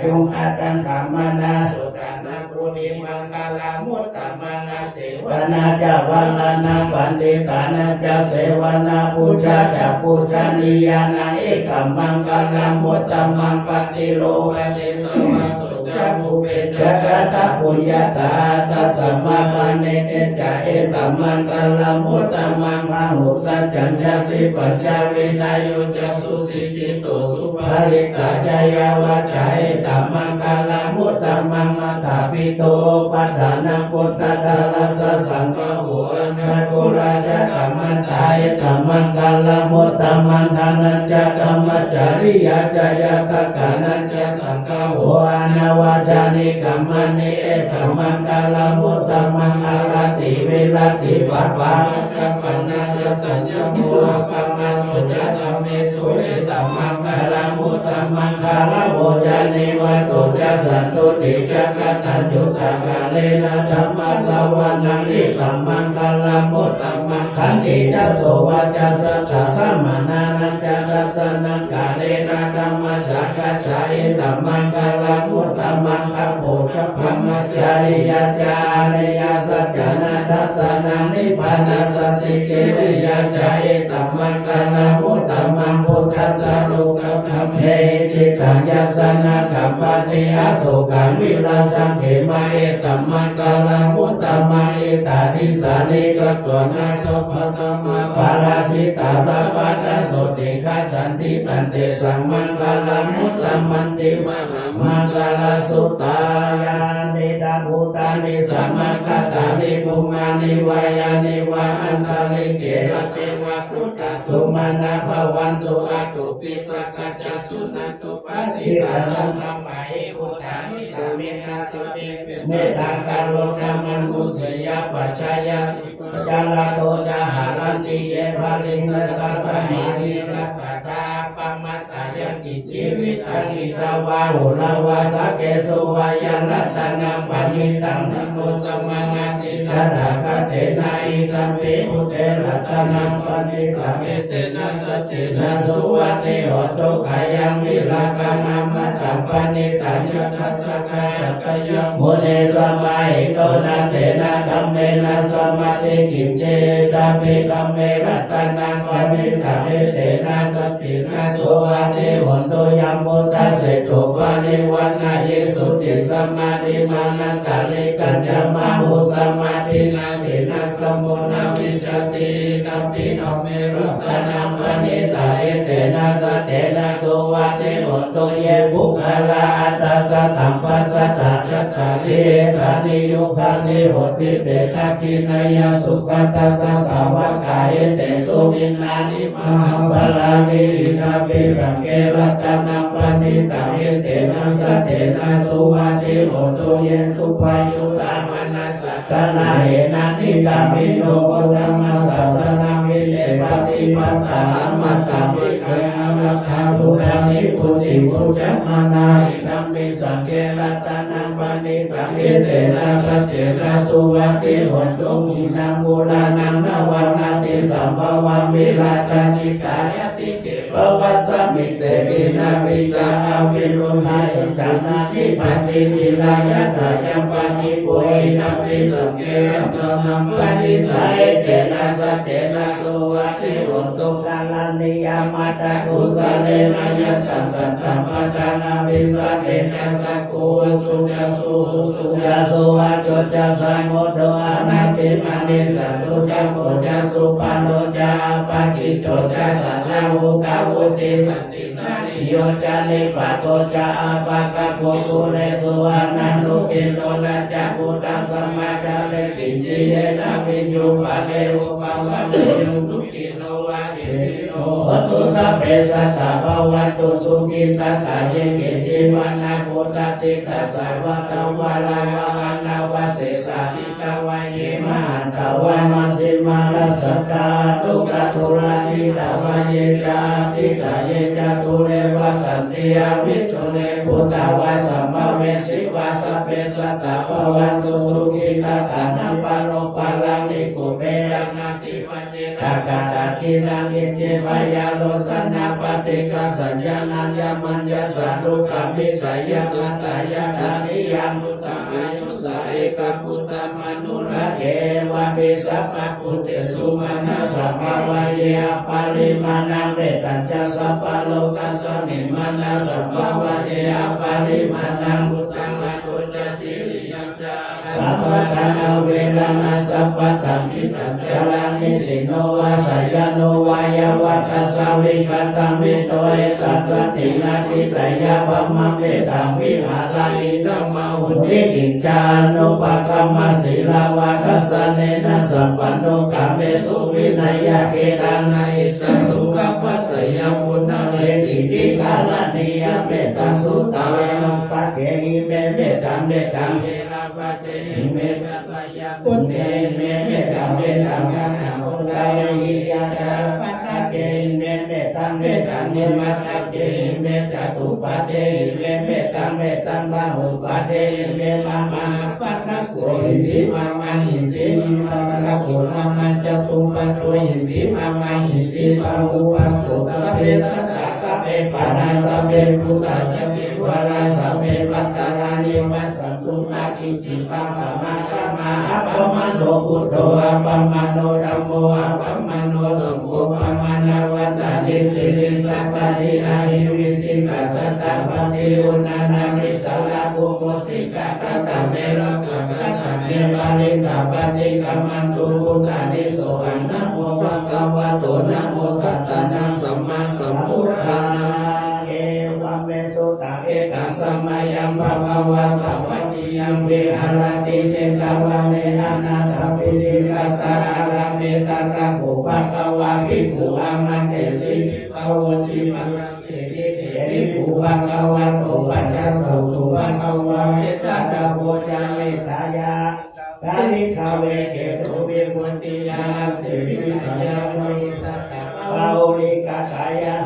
จงอาตังขามนาสุตานาปุณิมังกาลามุตตมังอาเสวนาจาวาลานาปันติตานาจาเสวนาปูชาจาปูชานิยานาเอกัมมังกาลามุตตมังปฏิโลวะเตสมาสุจักขุเปจักตะปุญญาตาตัสสะมาปะเนเตจะเอตัมมังกาลามุตตมังพาหุสัจจัญญาสิปัญญาวินายุจะสุสิกิโตสุภาริกาจายาวัจจะเอตัมมังกาลามุตตมังมัตถาปิโตปัฏฐานังพุทธดาลสสังฆโหนะโกราชกัมมันตาเอตัมมังกาลามุตตมังทานัญจกัมมัจจาริยาจายาตกานัญจสังฆโหอนาวาจานิกัมมันนิเอตัมมังกาลามุตตมังอาลาติเวลาติปัปปะกัปปนาจะสัญญโมกัมมันโนจะธัมเมสุเอตัมมังกาลามุตตมังคาลาโมจานิวัตโตจะสันตุติจักตัญญูตากาเลนะธัมมาสวานังอิตัมมังกาลามุตตมังขันติจะโสวาจาสัตถะสัมมานานังจะรัสนังกาเลนะธัมมาสักกัจฉาเอตัมมังกาลามุตตมังคัมโพชัพพมัจจาริยาจาริยาสัจจานาทัสสะนังนิพพานัสสสิเกริยาจาเอตัมมังกาลามุตตมังพุทธัสสะโลกัมธัมเมจิตังยัสสนากัมปติอาโสกังวิราสังเขมาเอตัมมังกาลามุตตมังเอตาทิสานิกตัวนาสัพพะตมาปาราสิตาสัพพะตโสติฆาสันติตันเตสังมังกาลามุตตมันติมหามังกาลสุตตายานิดาภูตานิสัมมาคตานิภูมานิวายานิวาอันตาลิเกสเตวะพุทธสุมาณะภวันตุอาตุปิสักกัจจสุนันตุปัสสิตานัสสัมมาหิพุทธานิสเมนะสเปเมตตาการโลกามันมุสยาปัจจายาสิจาราโตจาหารันติเยภาริงสัพพะหิริรัตตาปัมมัตตายังกิจิวิตังอิตาวาหุลาวาสักเกสุวายันรัตนังปัญญิตังนัโนสมังอาติตถาคเตนะอิตัมปิอุเตรัตนังปัญญิตังเอเตนะสัจเจนะสุวัติโหตุกายังวิราคังอมตังปัญญิตังยัตถสกะสักยังมุเนสมัยโตนะเตนะธัมเมนะสมาธิกิจเจตาปิกัมเมรัตนังปัญญิตังเอเตนะสัจเจนะสุวัติโหตุยัมมุตตะเสตุปานิวันนาเยสุติสมาธิมานันตาลิกัญญามาหุสมาธินาเถนะสมุนาวิชตินัมปิธัมเมรัตนังปัญญิตาเอเตนะสัจเจนะสุวัติโหตุเยภุคลาอัตตสัตถังปัสสตาจัตตาริเอตานิยุคานิโหติเตทักขินายาสุขันตัสสะสาวกาเอเตสุวินานิมหาภลานินาปิสังเกรัตนังปัญญิตาเอเตนะสัจเจนะสุวัติโหตุเยสุปายุตามนัสสะนาเหนะนิกามิโนโกธัมมัสสะนามิเลวะ ปัตตามัตตาวิเครารักขาภูรานิพุติภูจัมมานาอิทัมปิสังเกรัตนังปานิตังอิเตนะสัจเจนะสุวัตติหนตุมินังบูรานังนวันนาติสัมภวังวิราชจิตายติเกปวัสสมิเตปินาปิจาอาวิรุณาอิจานาทิปันติจิลายะตายังปานิปุยนาปิสังเกตนังปานิตาเอเตนะสัจเจนะสุวัตติหนตุกาลานิยามาตากุสะเลนะยัตตังสัตตัมปะทานาวิสัตเตนะสักโกสุจาสุจาสุวะโจจาสังโมโทอานาติมานิสัตตุจักโกจาสุปานโนจาปะกิโตจาสันลาหุกาวุติสันตินานิโยจานิปัตโตจาอาปะกะโกกุเรสุวานานุกินโนนะจักขุตังสัมมาดาเลกิจิเยนะวิญญูปะเลอุปาวะเมยุสุกิโนวะเอวิโนวัตถุสัพเพสัตตาภวัตตุสุขิตาตาเยกิจิวานาโพตติตัสสะวะตวะลาวะนาวะเสสาทิตวะเยมหันตวะมัสสิมาลัสสกาตุกะทุรานิตวะเยจาติตาเยจาตุเรวะสันติยาวิทุเรพุตตวะสัมภเวสิวะสัพเพสัตตาภวันตุสุขิตาตานังปะโรปะลังนิโกเปรังนาติปัญเจตากาตากินังอิเจวายาโลสันนาปฏิกาสัญญานัญญมัญญาสัตุกามิสายะอัตตายะดานิยามุตตะอายุสาเอกพุตตะมนุระเกวะปิสัพพะพุทธสุมาณะสัมภวะเยอปาริมาณังเวตัญจะสัพพะโลกัสสมิมานะสัมภวะเยอปาริมาณังมุตตังอะโกจติริยังจาสัพพะทานาเวรนะสัพพะตันติตัจจารานิสิโนวาสยโนวายวัตตสาวิกัตตังวิโตเอตัสสตินาทิตยาปัมมะเมตังวิหารายิธัมมาหุติกิจจานุปกัมมะศีลาวาทัสสะเนนะสัพพันโนกัมเมสุวินัยเกตังนะอิสัตตุกัปปะสยามุนาเลติปิกาลานิยเมตังสุตานังปะเกหิเมเมตังเมตังเฮราปะเตหิเมตัปะยาพุทเตเมเมตังเมตังกังหาอุตายยิยาตาปัตตะเกหิเมเมตังเมตังเนมัตตะเกหิเมตตุปะเตหิเมเมตังเมตังบาหุปะเตหิเมมามาปัตตะโกหิสิมามาหิสิมามาโกมามาจตุปะโตหิสิมามาหิสิมาหุปะโตสัพเพสัตตาสัพเพปานาสัพเพพุทธะจักขิวาราสัพเพปัตตารานิวัสสันตุนาอิจิปัปปะมาธัมมาอัปปมโนพุทโธอัปปมโนธัมโมอัปปมโนสังโฆปัมมนาวตานิสิริสัพพะริอาหิวิสิกาสัตตะปฏิอุณานามิสลาภูโมสิกาคัตตะเมระกะคัตตะเมปาริกาปฏิกัมมันตุพุทธานิโสอะนะโมภะคะวะโตนะโมสัตตะนะสัมมาสัมพุทธานาเอวะเมสุตะเอตัสสะมายังภะคะวะสัพพะติยังวิหารติเจตวะเมนะนาถาปิริกัสสะอาระเมตตะโกภะคะวะภิกขุอามันเตสิภาวติมังเตติเตภิกขุภะคะวะโตปัจจสุสุภะคะวะเมตตาโพจาเมตายา กาลิขเวเกตุวิมุตติยาสิวินัยโมหิตตะภาวลิกตายา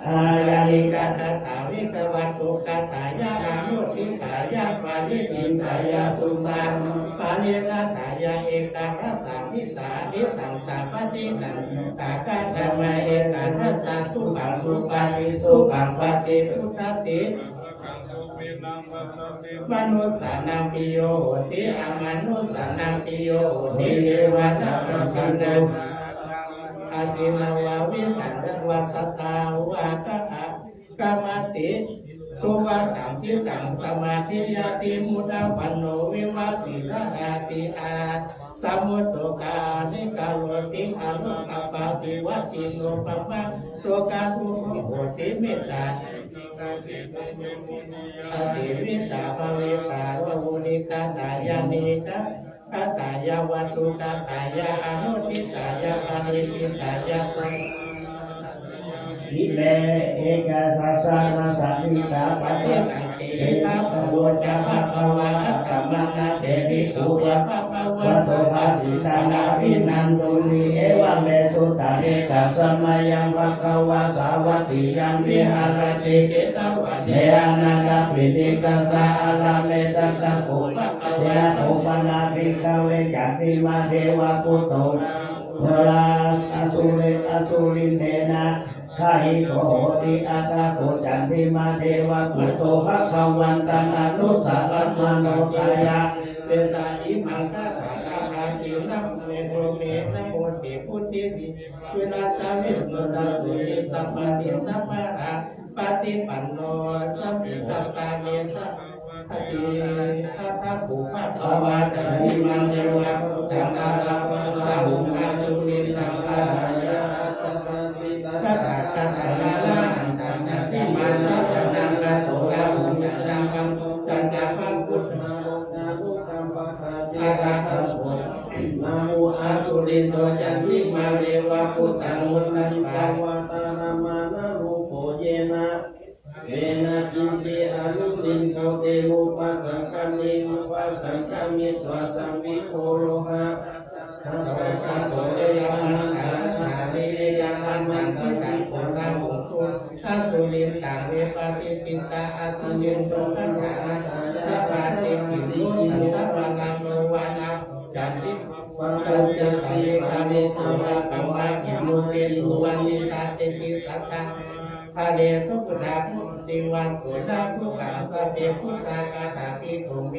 อายาลิกตตาวิกวัตถุกตายาอนุทิตายาปาริจิตายาสุสังปานิรัตายาเอกาทัสสานิสานิสังสาปฏิกันตากาจามเอกาทัสสะสุขังสุปานิสุขังปฏิพุทธติมนุสานังปิโยโหติอมนุสานังปิโยโหติเทวตาปัจจินังอาทินาวาวิสันตวาสตาวากะอะกามติตุวะตังทิตังสมาธิยาติมุตตะปันโนวิมัสสิทาติอาสมุตโตกานิกาโรติอนุกัปปะติวัติโนปะมะโตกาทุโหติเมตตาอสิวิตาภเวตาวะวุนิกาตายานิกะกตายาวัตุกตายาอนุทิตายาปริทิตายาสังอิเลเอกาสัสสะนาสันติตาปฏิกังเตนะภะโวจาภะคะวะอัตตมนะเตปิสุยะภะคะวะโตภะสิตานาภินันตุนิเอวัง เมสุตาเอกสมัยยังภควาสาวัติยังวิหารติเจตวันเนอนันตปิฎกสาอารเมตตะปุปะเวนะอุปนาภิกขเวจัตติมาเทวะปุตโตเวลาอสุรินเทนะข้าหิโกโหติอัตตะโกจันติมาเทวะปุตโตภคันตังอนุสารัมโนทายะเสสาอิมังคาถาคาภาสินัมเมโทเมนะโมติพุทธิวิเวลาสามิมุตตะสุติสัพพะติสัพพะระปฏิปันโนสัมมิตัสสะเนสัพพะติทัพพะปุพะภวะตะนิมันเทวะพุทธังอารัมตะบุคาสุริตังสายะพระราชาตาลาอันตันตันติมาสัพนังกะโตกะมุจันตังกัมจันตะพังพุทธอาราธโมนาโมอาสุรินโตจันทิมาเรวะพุทธังมุนันตาวะตานามานะรูปโภเยนะเวนะกินติอนุสินโกเตมุปัสสังกัมมิมุปัสสังกัมมิสวะสังวิโคโลหะทัพพะสัตโตเยมังคะนาติเยยังมันทิตังโพลังมุสุอาสุรินตังเวปะติติตาอาสุรินโตขันธาสัพพะติปิโยสันตะวะนังโนวานะจันติจันติสังเวคานิโตวะกัมมะกิมุเตตุวันนิตาเตติสัตตะพาเดทุกราภุติวันโกดาภุกังสะเปพุทธากาถาภิตุเม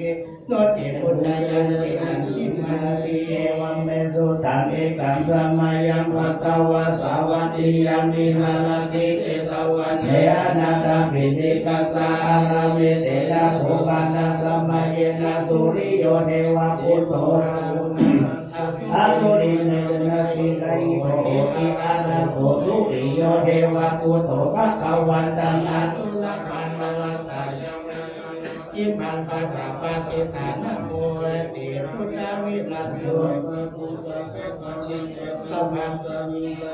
โนติพุทธายันติอันติมาติเอวัมเมสุตังเอกังสมัยยังภควาสาวัติยังวิหารติเจตวันเนอนันตปิฎกสาอารเมเตนะโภคันนะสมัยนะสุริโยเทวะพุทโธราหุนะอาสุริเนนะทิไกโหติอานาโสสุริโยเทวะพุทโธภวันตังอาสุรปันนตัญญอิมังคาถาปาสิสานะโมติพุทธวิรัตโตสัมมา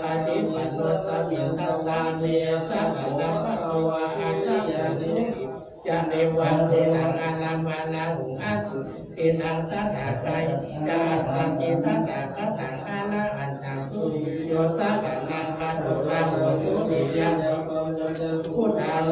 ปฏิปันโนสัมมิทัสสะเนสัพพะนัมภะวะอะระหะสุขิจะในวันเทนังอานามานาหุอาสุตินังสัทธาไกจะอาสัจจิทัตถะคตังอานาอันตังสุโยสักนังคาโตระโหสุติยังพุทธัง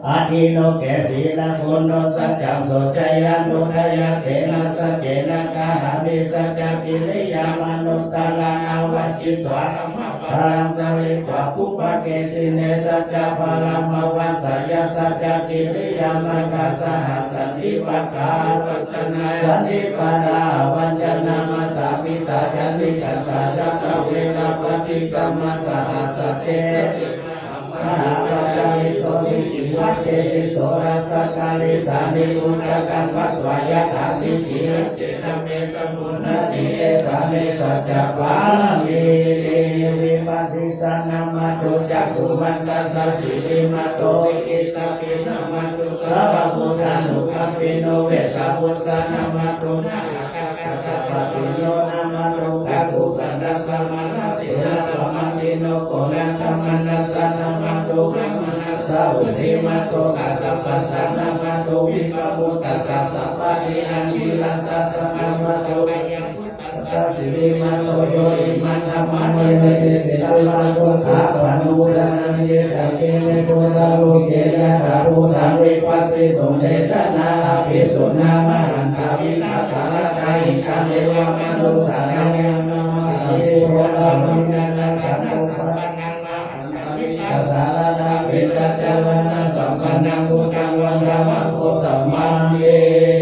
อาทิโนเกสีนะโคโนสัจจังโสจยันตุทะยันเตนะสัจเจนะกาหามิสัจจปิริยามนุตตะลังอวชิตวะธัมมะปรังสริตวะภุปะเกชิเนสัจจะปรัมมวัสสยสัจจปิริยามกาสหัสสันติปัฏฐาปัตตนาสันติปะดาวัญญนามัตตาปิตาจันติสัตตาสัพพะเวนะปฏิกัมมสหัสสะเตมหาปัจจาริโสสิจิวัชเชสิโสรัสสกาลิสานิมุตตะกัมปัตวายะถาสิจิเจตเมสมุนติเอสามิสัจจปามิวิปัสสิสานามาตุจักขุมันตัสสะสิริมาโตอิสสปินามาตุสัพพะพุทธานุคัมปิโนเวสะพุทธานามาตุนาคัคสัพพะติโยนามาตุกัตุสันตัสสะมานาสินะตมันติโนโกนันธรรมนัสสะนามาตุรัมมนัสสะอุสิมาตุกัสสะปัสสะนามาตุวิปัปปุตตัสสะสัพพะติอันติลัสสะสัมมาวัจโจยังพุทธัสสะสิริมาโตโยอิมันธรรมันเวสิสิสัมมาตุภะปะนุตะนันเยตังเกเนโกตาโลเกยะตาภูตังวิปัสสิสุเทชนะอภิสุนามหันตาวินาสารกายิกาเทวมนุสสานังยังนามาสิโรลามินันนังสัพพะสัมปันนังมาหันตาวินาสารนาเวทัจจวนะสัมปันนังพุทธังวันธรรมโคตมังเย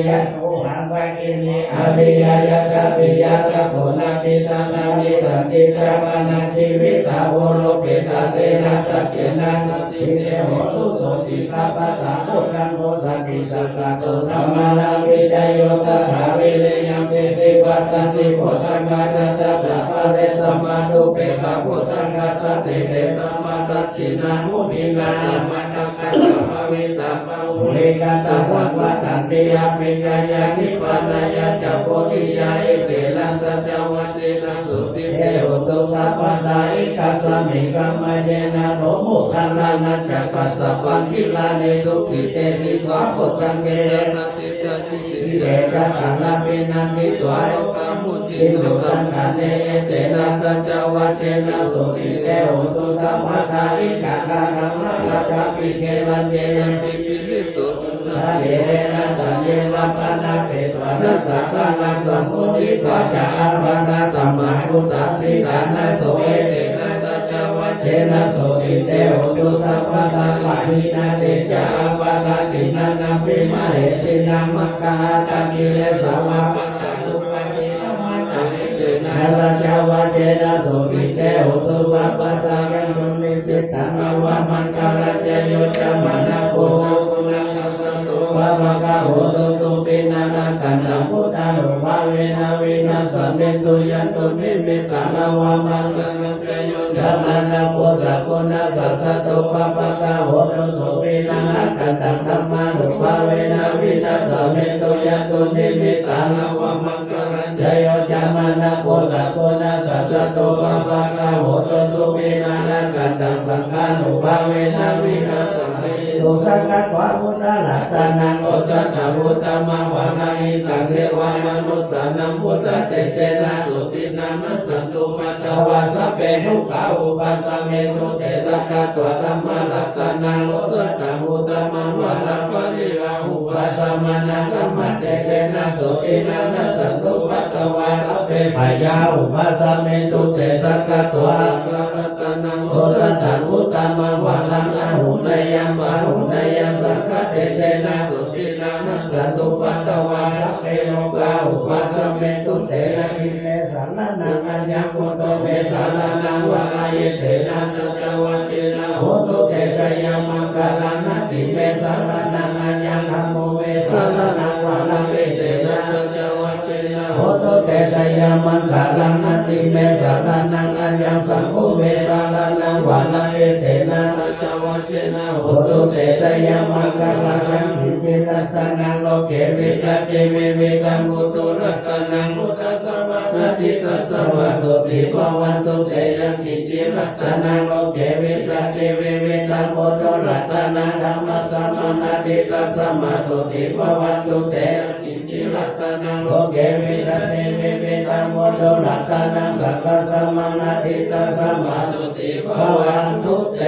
ยะโอหังวะกินิอริยยะจัตติยะจัตโตนามิสันนามิสันติกามนาชีวิตาโวโรเปตาเตนะสัจเจนะสัจจิเตโหตุโสติคาปัสสะโพชังโพสังกิสัตตะโตธัมมานังวิไดโยตถาวิเลยังเปติปัสสันติโพสังฆาสัตตะตะภะเรสัมมาตุเปตาโพสังฆาสัตติเตสัมมาตัสสินามุนินาสัมมาตัสสะภะเวตาปะอุเรกัสสะวัฏตันติยาปิญญายานิพพานายาจัปโพธิยาเอเตลังสัจจวัจเจนะสุติเตโหตุสัพพะตาอิกัสสมิสัมมาเยนะโนมุทันนานัจจปัสสะปังคิลาเนทุกิเตติสวะโพสังเกจนะติจาจิติเอกัตังนาเปนันติตวาโรกัมมุ มุติสุตัมปันเนเตนะสัจจวัชเชนะโสติเตโหตุสัมภทาอิกาคานัมหะกะปิเกวันเยนะปิปิลิตุนะเยนะตันเยวัปนะเปตวะนะสัจจานะสัมมุติตาจาอัปปะตะตัมมาพุทธสิกานะโสเอเตนะสัจจวัชเชนะโสติเตโหตุสัมภทาปะหินะเตจาอัปปะตะตินะนะปิมะเหสินะมะกะตะกิเลสาวะปะตะลุปะตินะมะตะเตนะสัจจวัชเชนะโสติเตโหตุสัพพะทายันตุนิติตังวะมันตรัจจโยจะมะนะโพสุนัสสะตุวะภะคะโหตุสุปินันกันตังพุทธานุภาเวนะวินัสสะเมตุยันตุนิมิตังวะมันตรัจจโยจะมะนะโพสัพพุนัสสะตุวะภะคะโหตุสุปินันกันตังธัมมานุภาเวนะวินัสสะเมตุยันตุนิมิตังวะมันตรัจจโยจะมะนะโพสัพพุนัสสะตุวะภะคะโหตุสุปินันกันตังสังฆานุภาเวนะวินัสสะเมตุสังฆวะพุทธรัตนังโอสัตถะพุทธมังวะนาหิตังเทวามนุสสานังพุทธเตเสนะสุตินันสันตุปัตตวาสัพเพทุกขาอุปัสสะเมตุเตสักขะตัวธัมมรัตนังโอสัตถะพุทธมังวะลาภริราอุปัสสะมานังธัมมเตเสนะสุตินันสันตุปัตตวาสัพเพพยาอุปัสสะเมตุเตสักขะตัวสักขะรัตนังโอสัตถะพุทธมังวะลังอหุนยังวะหุนยังสังฆเตเสนะสุตินันสันตุปัตตวาสัพเพโลกาอุปัสสะเมตุเตนะหิเนสานังอัญญมุตโตเมสานังวะลายเตนะสัจวัชเชนะโหตุเตชะยมังกาลานะติเมสานังอัญญธัมโมเมสานังวะลายเตนะสัจวัชเชนะโหตุเตชะยมังกาลานะติเมสานังอัญญสัมโฆเมสานังวะลายเตนะสัจวัชเชนะโหตุเตชะยมังกาลานะติเมสานังโลเกวิสัจเจเวเวกัมมุตุรัตนังพุทธสัมมานาทิตัสสะวะโสติภวันตุเตยังกิจิรัตนังโลเกวิสัจเจเวเวกัมมุตุรัตนังธัมมะสัมมานาทิตัสสะวะโสติภวันตุเตยังกิจิรัตนังโลเกวิสัจเจเวเวกัมมุตุรัตนังสัพพะสัมมานาทิตัสสะวะโสติภวันตุเต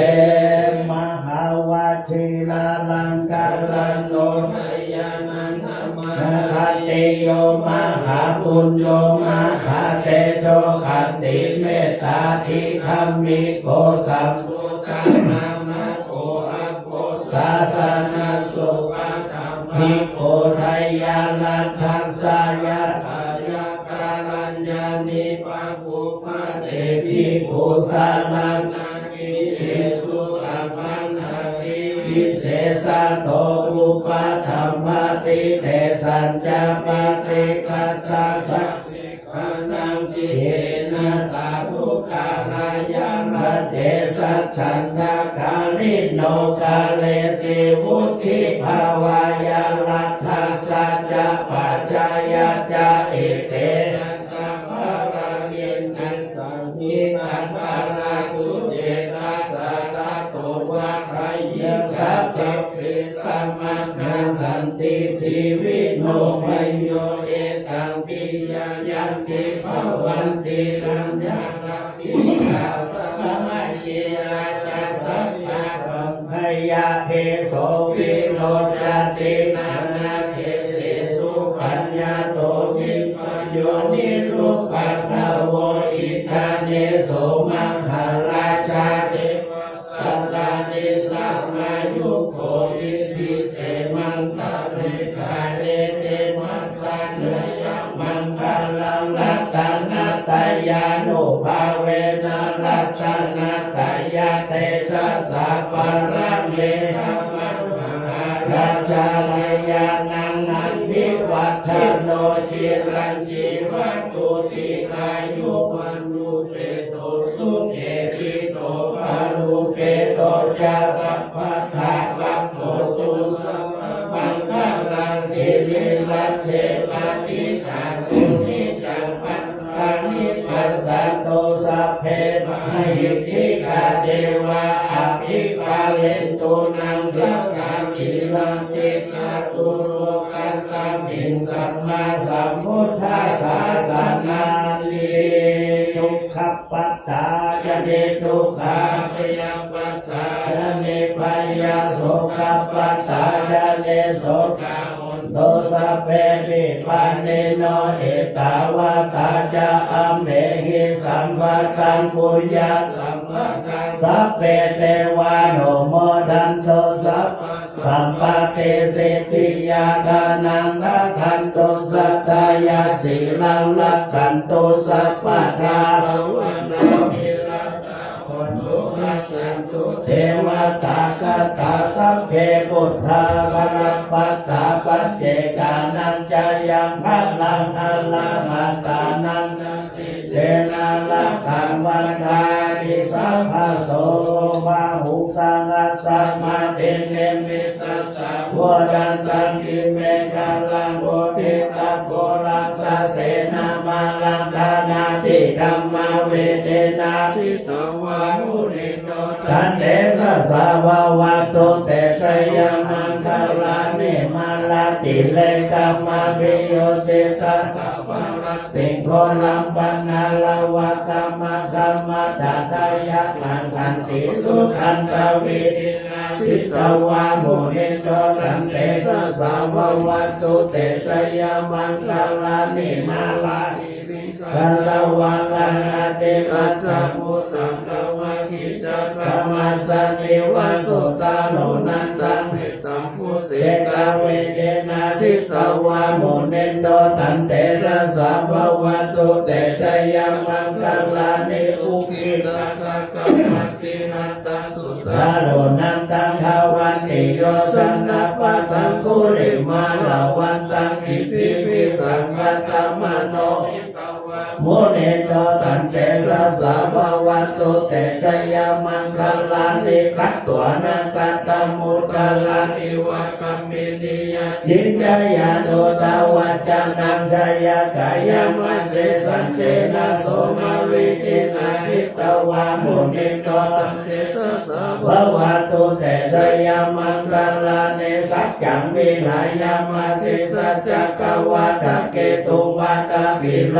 มหาวาชิลาลังการันโนทยานันธรรมะขันติโยมหาปุญโยมหาเตโชขันติเมตตาทิคัมมิโกสัมสุขังนามาโกอัปโกสาสนาสุปะธรรมะโกไทยานันทังสายาทายาการัญญานิปังภูปะเตปิภูสาสังนาคิเยสุสัมปันนาติวิเศษโตอุปะธรรมติเตสัญจปฏิคัตตาชักสิขานังทิเตนะสาธุคารายานะเทสัจฉันทะกาลิโนกาเลติวุฒิภาวายาลัทธัสสะจะปัจจายาจะอิเตนะสัมภาราเยนัสสังหิตังปาราสุเจตัสสะตะโตวะใครยิกัสสิปิสัมมานาสันติทิวิโนมัยโยเอตังปิญญายันติภวันติรัญญาลักขิกาสัมมาเยอาสัสสัจจารัมพยาเทโสวิโรจตินานาเทเสสุปัญญาโตวิปโยนิรูปัตถโวอิทาเนโสมังหาราชาเทวสัตตานิสัมมายุโควิสิเสมังสะเรกาเรเตมัสสะเนยมังคลังรัตนาตายานุภาเวนะรัตนาตายาเตชะสัพพะระเมนะมังมหาราชาลยานังนันทิวัฒโนจิรัญจีวัตุติอายุวันยุเปโตสุเขจิโตภารุเปโตจาสัพพะทาวัปโตตุสัพพะมังคลังสิริลัจเจปฏิทานุนิจังปันธานิปัสสัตโตสัพเพมหิทธิกาเทวะอภิปาเลนตุนังสังฆากิรังติกาตุโรกัสสมิงสัมมาสัมพุทธัสสะ สนาลีทุกขปัตตายเนทุกขาพยาปัตตายเนพยาโสขปัตตายเนโสขโตสัพเพปิปานิโนเอตาวาตาจะอัมเหหิสัมภะกังปุญญาสัมภะกังสัพเพเทวานุโมทันโตสัมปะเทสิทธิยาทานังทักขันโตสัทธายาสีลังลักขันโตสัพพะทาภวนามิลัตตาคนทุกขสันตุเทวตากตาสัพเพพุทธาภรปัตตาปัจเจกานัญจายังพัลลังอัลลังอัตตานังเจนะลักขังวันทานิสัพพะโสบาหุสังกัสสะมาเตเนมิตัสสะวดันตังกิเมกาลังโอติตะโกรัสสะเสนามาลังธานาติกัมมาเวเทนาสิตวามุนิโตตันเตสะสาวาวะโตเตชยมังคลานิมาลาติเลกัมมาวิโยสิตัสสะวรติโกลัมปันนาลาวะกัมมะกัมมะตาตายะขันขันติสุขันตวิตินาสิตวามุนิโตตันเตสะสาวาวะโตเตชยมังคลานิมาลาติกัลวังอาเตกัจจมุตังลวะคิจักขมัสสนิวะสุตาโนนันตังเมตังผู้เสกาเวเจนะสิตวามุนิโตตันเตสะสาวาวะโตเตชยมังคลานิอุกิตัสสะกัมมัตินัตตสุตาโนนันตังภาวันติโยสันนัปปะตังคุริมาลาวันตังอิติปิสังฆตมโนโมเนโตตันเตสะสาวาวะโตเตชยมังคลานิคัตตัวนันตตมุตตลานิวะกัมมินิยยิจยาโตตาวัจจานังกายกายมัสเสสันเตนะโสมาวิตินาจิตตวามุนิโตตันเตสะสาวาวะโตเตชยมังคลานิสัจจังวิหายามาสิสัจจกวัฏเกตุวัฏวิโล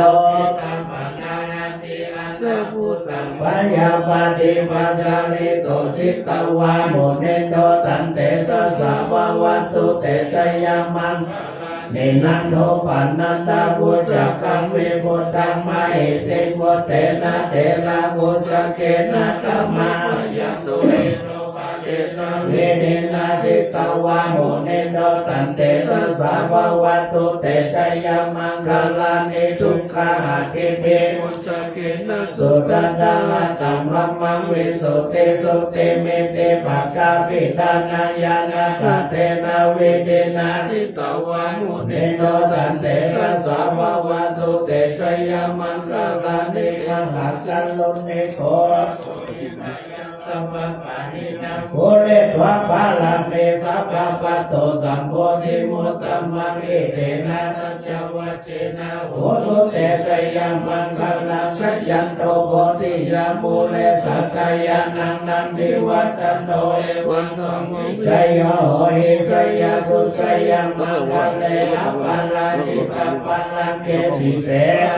ตัมปนาติอันตพุตังปัญญาปฏิปัสสาริโตจิตตวามุนิโตตันเตสะสาวาวะโตเตชยมังนินันโทปันนันตาบุจกังวิพุตตังมาหิติมุตเตนะเตระบุสเกนะธรรมะยัตตุเอโรปะเตสะเวเดนะสิตวามุนิโตตันเตสะสาวาวะโตเตชยมังคลานิทุกขาทิเปมุสเกนะสุตตะตัมมังมังวิสุเตสุเตเมเตภะกาปิตานายานะเตนะเวเดนะสิตวามุนิโตตันเตสะสาวาวะโตเตชยมังคลานิขันหักัลโลนิโกสัพพะปานินังโภเรทวะปาลัมเมสัพพะปัตโตสัมโพธิมุตตมังเอเตนะสัจจวัจเจนะโหตุเตชยมังคลาสัจยันโตโพธิยามูเลสักกายานังนันทิวัตโนเอวันโนมุจโยหิสยาสุสยมังคะเลอปัลลาจิตปัลลังเกสิเส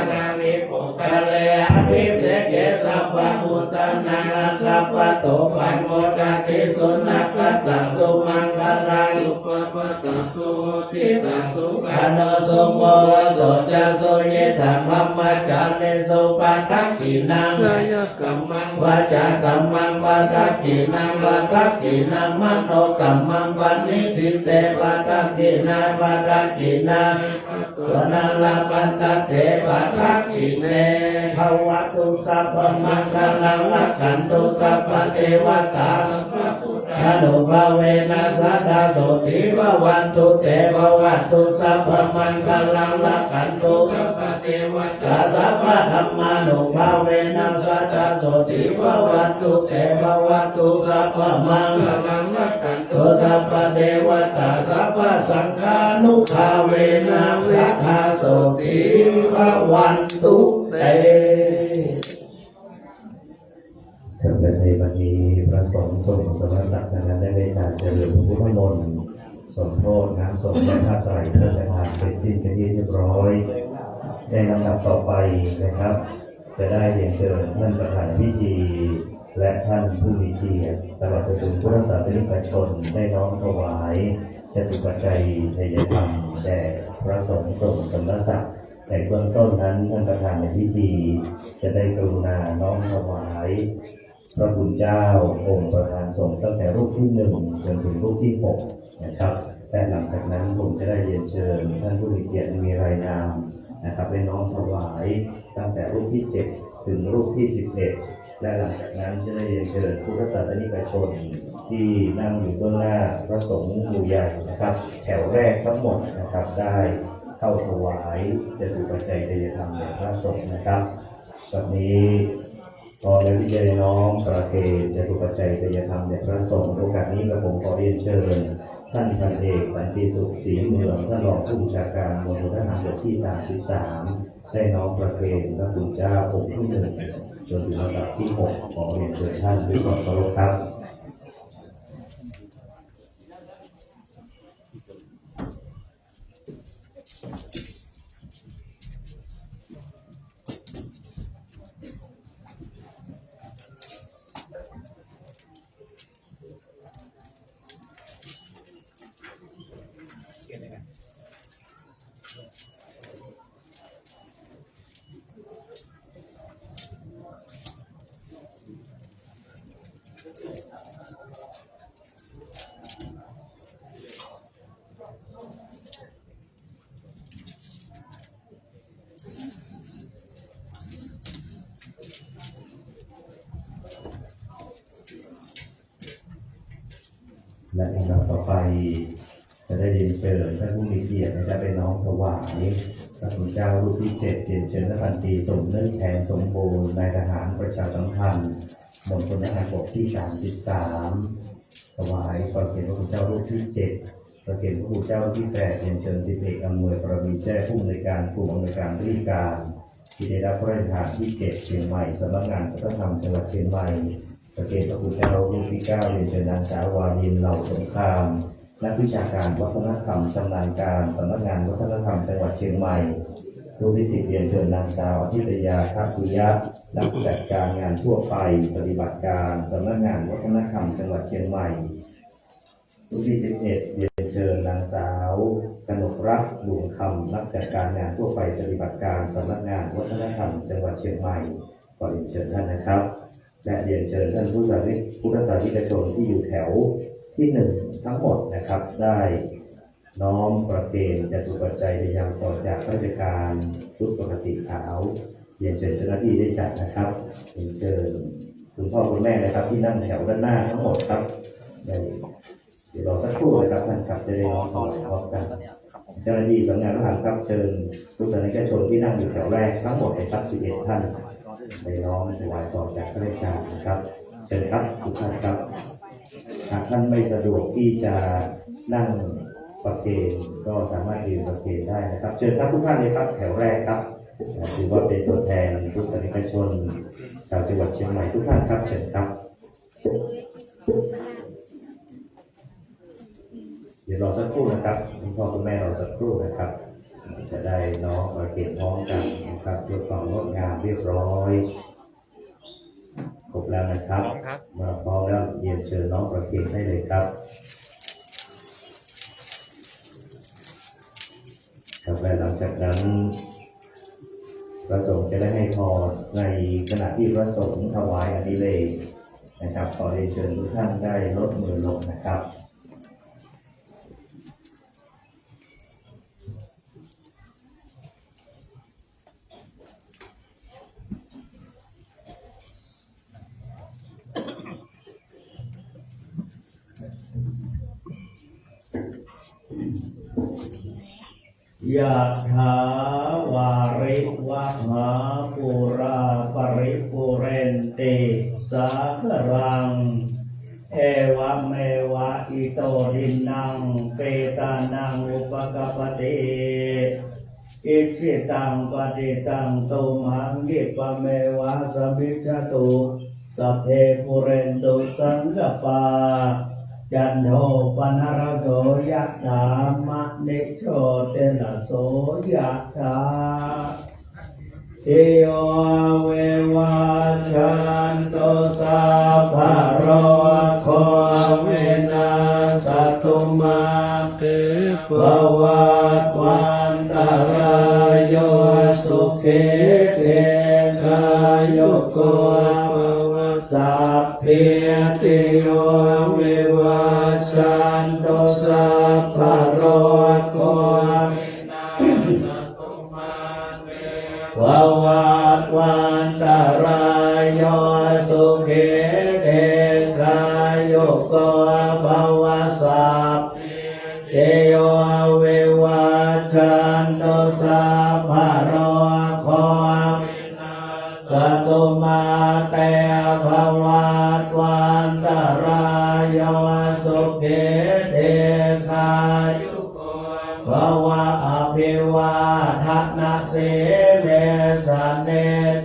นาวิปุคเลอภิเสเกสัพพะมุตตนาสัพพะโตปันโมตติสุนัขตัสสุมังคลาสุปปะตัสสุทิตัสสุขันโนสุโมโตจะสุเยธรรมมัจจาเนสุปัฏฐกินังกายกัมมังวาจากัมมังปัฏฐกินังปัฏฐกินังมโนกัมมังปันนิทิเตปัฏฐกินังปัฏฐกินังตัวนังลาปันตเถปัฏฐกิเนภวตุสัพพมังคลังลักขันตุสัพพเทวตาสัพพพุทธานุภาเวนัสสะดาโสติภวันตุเตภวัตุสัพพมังคลังลักขันตุสัพพเทวตาสัพพธัมมานุภาเวนัสสะดาโสติภวันตุเตภวัตุสัพพมังคลังลักขันตุสัพพเทวตาสัพพสังฆานุภาเวนัสสะดาโสติภวันตุเตในวันนี้พระสงฆ์ทรงสมณศักดิ์นั้นได้ในการเจริญพุทธมนต์สมโภชน้ำสมและผ้าไตรพระราชทานเสร็จสิ้นเป็นที่เรียบร้อย ในลำดับต่อไปนะครับจะได้เรียนเชิญท่านประธานพิธีและท่านผู้มีเกียรติตลอดจนพุทธศาสนิกชนได้น้อมถวายจตุปัจจัยทายธรรมแด่พระสงฆ์ทรงสมณศักดิ์ในเบื้องต้นนั้นท่านประธานในพิธีจะได้กรุณาน้อมถวายพระคุณเจ้าองค์ประธานสงฆ์ตั้งแต่รูปที่1จนถึงรูปที่6นะครับและหลังจากนั้นผมจะได้เรียนเชิญท่านผู้มีเกียรติมีรายนามนะครับได้น้อมถวายตั้งแต่รูปที่7ถึงรูปที่11และหลังจากนั้นจะได้เรียนเชิญพุทธศาสนิกชนที่นั่งอยู่เบื้องหน้าพระสงฆ์หมู่ใหญ่นะครับแถวแรกทั้งหมดนะครับได้เข้าถวายจตุปัจจัยทายธรรมแด่พระสงฆ์นะครับแบบนี้พอแล้วที่จะได้น้อมประเคนจตุปัจจัยทายธรรมแด่พระสงฆ์โอกาสนี้กระผมขอเรียนเชิญท่านพันเอกสันติสุขศรีเมืองท่านรองผู้บัญชาการมณฑลทหารบกที่33ได้น้อมประเคนพระคุณเจ้าองค์ที่1จนถึงลำดับที่6ขอเรียนเชิญท่านด้วยความเคารพครับและลำดับต่อไปจะได้เรียนเชิญท่านผู้มีเกียรตินะครับเป็นน้อมถวายพระคุณเจ้ารูปที่7เรียนเชิญท่านพันตรีสมนึกแทนสมบูรณ์นายทหารประชาสัมพันธ์มณฑลทหารบกที่33ถวายประเคนพระคุณเจ้ารูปที่7ประเคนพระคุณเจ้ารูปที่8เรียนเชิญสิบเอกอำนวยประมีแจ้ผู้อำนวยการกลุ่มอำนวยการราชการที่ได้รับพระราชทานที่7เชียงใหม่สำนักงานวัฒนธรรมจังหวัดเชียงใหม่ประเคนพระคุณเจ้ารูปที่9เรียนเชิญนางสาววารินเหล่าสงครามนักวิชาการวัฒนธรรมชำนาญการสำนักงานวัฒนธรรมจังหวัดเชียงใหม่รูปที่10เรียนเชิญนางสาวอธิตยาทัพสุยะนักจัดการงานทั่วไปปฏิบัติการสำนักงานวัฒนธรรมจังหวัดเชียงใหม่รูปที่11เรียนเชิญนางสาวกนกรักษ์ดวงคำนักจัดการงานทั่วไปปฏิบัติการสำนักงานวัฒนธรรมจังหวัดเชียงใหม่ขอเรียนเชิญท่านนะครับและเรียนเชิญท่านพุทธศาสนิกชนที่อยู่แถวที่1ทั้งหมดนะครับได้น้อมประเคนจตุปัจจัยในยามต่อจากราชการชุดปกติขาวเรียนเชิญเจ้าหน้าที่ได้จัดนะครับเรียนเชิญคุณพ่อคุณแม่นะครับที่นั่งแถวด้านหน้าทั้งหมดครับเดี๋ยวรอสักครู่นะครับท่านครับจะได้น้อมถวายพร้อมกันเจ้าหน้าที่สำนักงานทหารครับเชิญพุทธศาสนิกชนที่นั่งอยู่แถวแรกทั้งหมดนะครับ11ท่านไปน้อมถวายต่อจากราชการนะครับเชิญครับทุกท่านครับหากท่านไม่สะดวกที่จะนั่งประเคนก็สามารถยืนประเคนได้นะครับเชิญครับทุกท่านเลยครับแถวแรกครับถือว่าเป็นตัวแทนพุทธศาสนิกชนชาวจังหวัดเชียงใหม่ทุกท่านครับเชิญครับเดี๋ยวรอสักครู่นะครับคุณพ่อคุณแม่รอสักครู่นะครับจะได้น้องประเคนพร้อมกันนะครับเพื่อความงดงามเรียบร้อยครบแล้วนะครับมาพร้อมแล้วเรียนเชิญน้องประเคนได้เลยครับและหลังจากนั้นพระสงฆ์จะได้ให้พรในขณะที่พระสงฆ์ถวายอดิเรกนะครับขอเรียนเชิญทุกท่านได้ลดมือลงนะครับยะถาวาริวหาปุราปริปุเรนติสาครังเอวะเมวะอิโตทินังเปตานังอุปกปติอิชิตังปฏิตังตุมหังกิปะเมวะสมิจจตุสัพเพปุเรนตุสังกปาจันโทปนรโสยะถามะนิโชติละโสยะถา ติโยเววัชันโตสัพพะโรโควินาศตุมาเตภวัตวันตรายโยสุขิเตกายโยโกภวสัพเพติโยวิวัชันโตสัพพะโรโควินาศตุมาเตภวัตวันตรายโยสุขิเตกายโยโกภวสัพเพโยวิวัชันโตสัพพะโรโควินาศตุมาเตภวัตวันตรายโยสุขิเตกายโยโกภวะอภิวาทนาสิเลสเน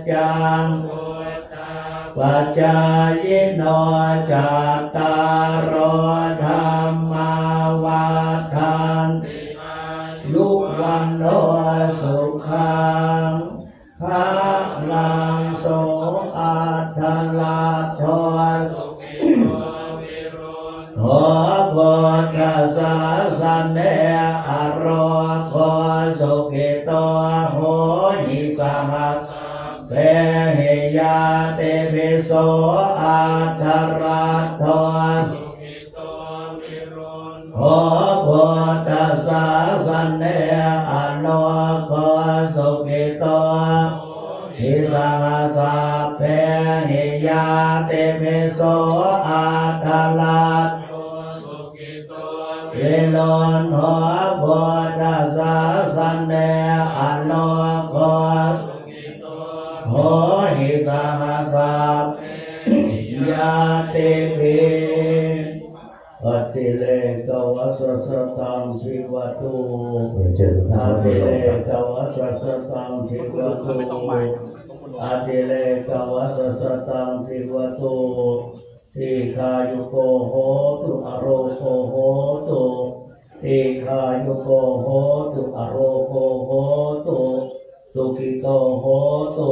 จังปัจจายโนจัตตารโอธรรมาวัฏันติยุวันโนสุขังภาลังโสอัตถลาโทสุขิโตวิรุณโหพุทธัสสะสันเนอโรโคสุขิโตโหหิสหัสเตหิยาเตปิโสอัตถรัตโตสุขิโตวิรุณโหพุทธัสสะสันเนอโลโคสุขิโตหิสหัสเตหิยาเตปิโสอัตถรัตโตสุขิโตวิรุณโหพุทธัสสะสันเนอโลโคโหหิสหัสยาติปิปฏิเลกวัสสตังชีวตุอาติเลกวัสสตังชีวตุอาติเลกวัสสตังชีวตุสีขายุโกโหตุอโรโกโหตุสีขายุโกโหตุอโรโกโหตุสุขิโตโหตุ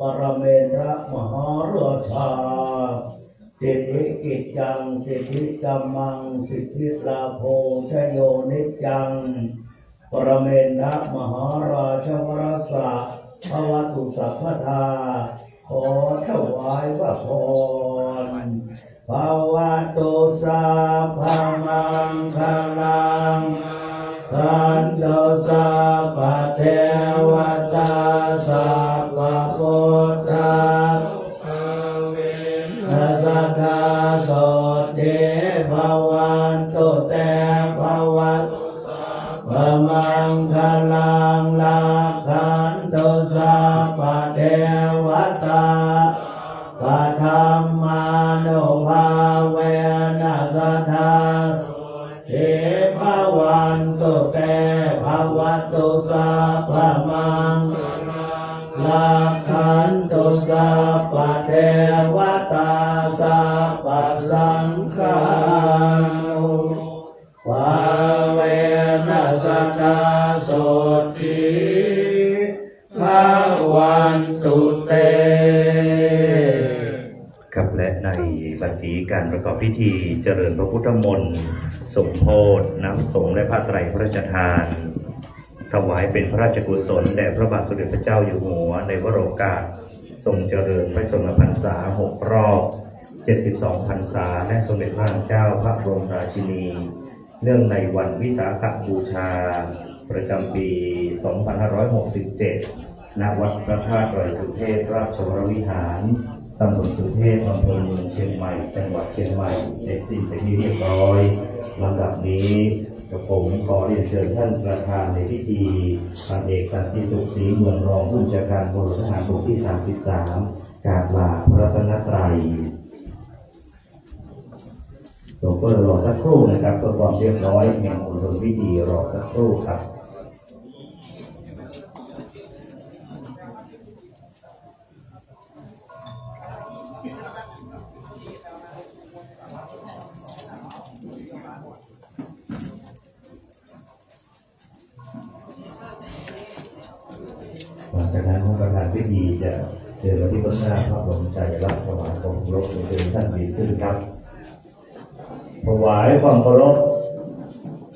ปรเมนทะมหาราชาสิทธิกิจจังสิทธิกัมมังสิทธิลาโภชโยนิจจังปรเมนทะมหาราชวรสะภวตุสัพพทาขอถวายพระพรภวตุสัพพมังคลังขันโตสัพพะเทวตาสัพพะพุทธาสัทธาโสติภวันตุเตภวัตุสัพพมังคลังลักขันตุสัพพะเทวตาปัทธานุภาเวนัสสัทธาเทภวันตุเตภวัตุสัพพมังลักขันตุสัพพะเทวตาสัพพสังฆานุภาเวนัสสัทธาโสติภวันตุเต ครับและในบัดนี้การประกอบพิธีเจริญพระพุทธมนต์สมโภชน้ำสงฆ์และผ้าไตรพระราชทานถวายเป็นพระราชกุศลแด่พระบาทสมเด็จพระเจ้าอยู่หัวในวโรกาสทรงเจริญพระชนมพรรษา6 รอบ 72 พรรษาและสมเด็จพระนางเจ้าพระบรมราชินีเนื่องในวันวิสาขบูชาประจำปี 2567 ณ วัดพระธาตุดอยสุเทพราชวรวิหารตำบลสุเทพอำเภอเมืองเชียงใหม่จังหวัดเชียงใหม่เสร็จสิ้นเป็นที่เรียบร้อยลำดับนี้ผมขอเรียนเชิญท่านประธานในพิธีพันเอกสันติสุขศรีเมืองรองผู้บัญชาการพลทหารบกที่ 33 กราบลาพระรัตนตรัยโซเฟอร์รอสักครู่นะครับเพื่อความเรียบร้อยแห่งมณฑลพิธีรอสักครู่ครับ จากนั้นผู้ประธานพิ พิธีจะเดินมาที่ต้นหน้าพระบรมฉายาลักษณ์ถวายความเคารพเชิญท่านดีขึ้นครับถวายความเคารพ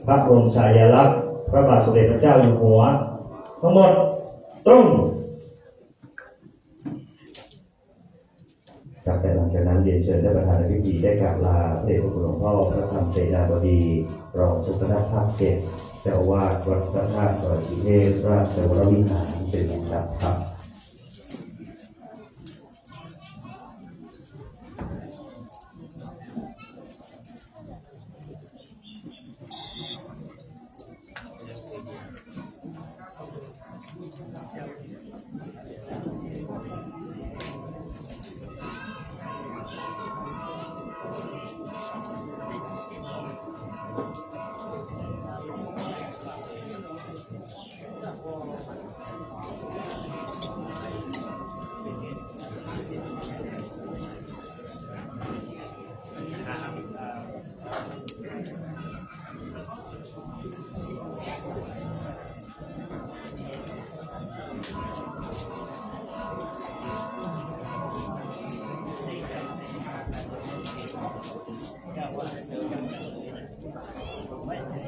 พระบรมฉายาลักษณ์พระบาทสมเด็จพระเจ้าอยู่หัวทั้งหมดตรงจากแต่หลังจากนั้นเรียนเชิญท่านประธานในพิธีได้กราบลาพระเดชพระคุณหลวงพ่อพระธรรมเสนาบดีรองเจ้าคณะภาค 7เจ้าอาวาสวัดพระธาตุดอยสุเทพราชวรวิหารเป็นลำดับครับ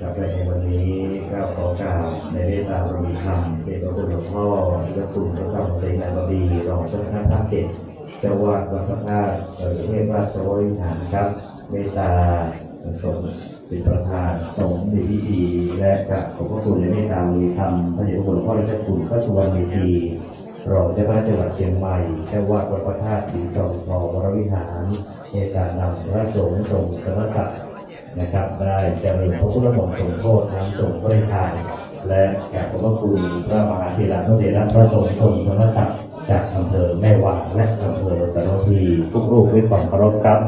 จากในวันนี้ก็ขอกราบในเมตตาบารมีธรรมเดชพระคุณหลวงพ่อพระคุณพระธรรมเสนาบดีรองเจ้าคณะภาค 7เจ้าอาวาสวัดพระธาตุดอยสุเทพราชวรวิหารครับเมตตาสงฆ์เป็นประธานสงฆ์ในพิธีและกราบขอบพระคุณในเมตตาบารมีธรรมพระเดชพระคุณหลวงพ่อและเจ้าคุณพระสุวรรณเมธีรองเจ้าคณะจังหวัดเชียงใหม่เจ้าอาวาสวัดพระธาตุศรีจอมทองวรวิหารเมตตานำพระสงฆ์ทรงสมศักดิ์นะครับได้เจริญพระพุทธมนต์สมโภชน้ำสงฆ์พระราชทานและแก่ขอบพระคุณพระมหาเถระเถระพระสงฆ์ชนพระศักดิ์จากอำเภอแม่วางและอำเภอสารพีทุกรูปด้วยความเคารพครับ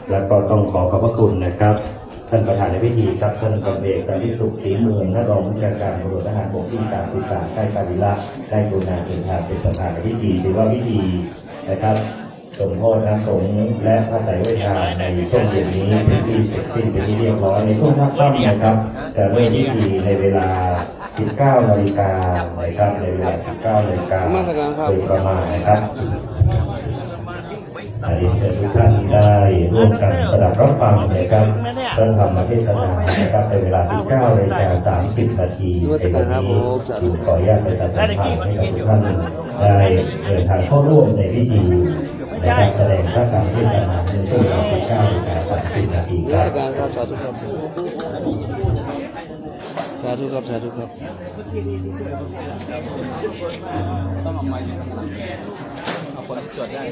และก็ต้องขอบพระคุณนะครับท่านประธานในพิธีครับท่านกำเอกสันติสุขศรีเมืองท่านรองผู้บัญชาการตำรวจทหารบกที่33ค่ายการิละได้กรุณาเดินทางเป็นประธานในพิธีถือว่าพิธีนะครับสมโภชน้ำสงฆ์และพระไตรเวทาในช่วงเย็นนี้เป็นที่เสร็จสิ้นเป็นที่เรียบร้อยในช่วงค่ำนะครับจะเริ่มพิธีในเวลา 19 นาฬิกานะครับในเวลา 19 นาฬิกาโดยประมาณนะครับเรียนเชิญทุกท่านได้ร่วมกันสดับรับฟังนะครับพระธรรมเทศนานะครับในเวลา 19 นาฬิกา 30 นาทีในวันนี้ขออนุญาตประชาสัมพันธ์ให้กับทุกท่านได้เดินทางเข้าร่วมในพิธีในการแสดงพระธรรมเทศนาในช่วงเวลา 19 นาฬิกา 30 นาทีครับ สาธุครับสาธุครับสาธุครับต้องออกมาเอาคนสวดได้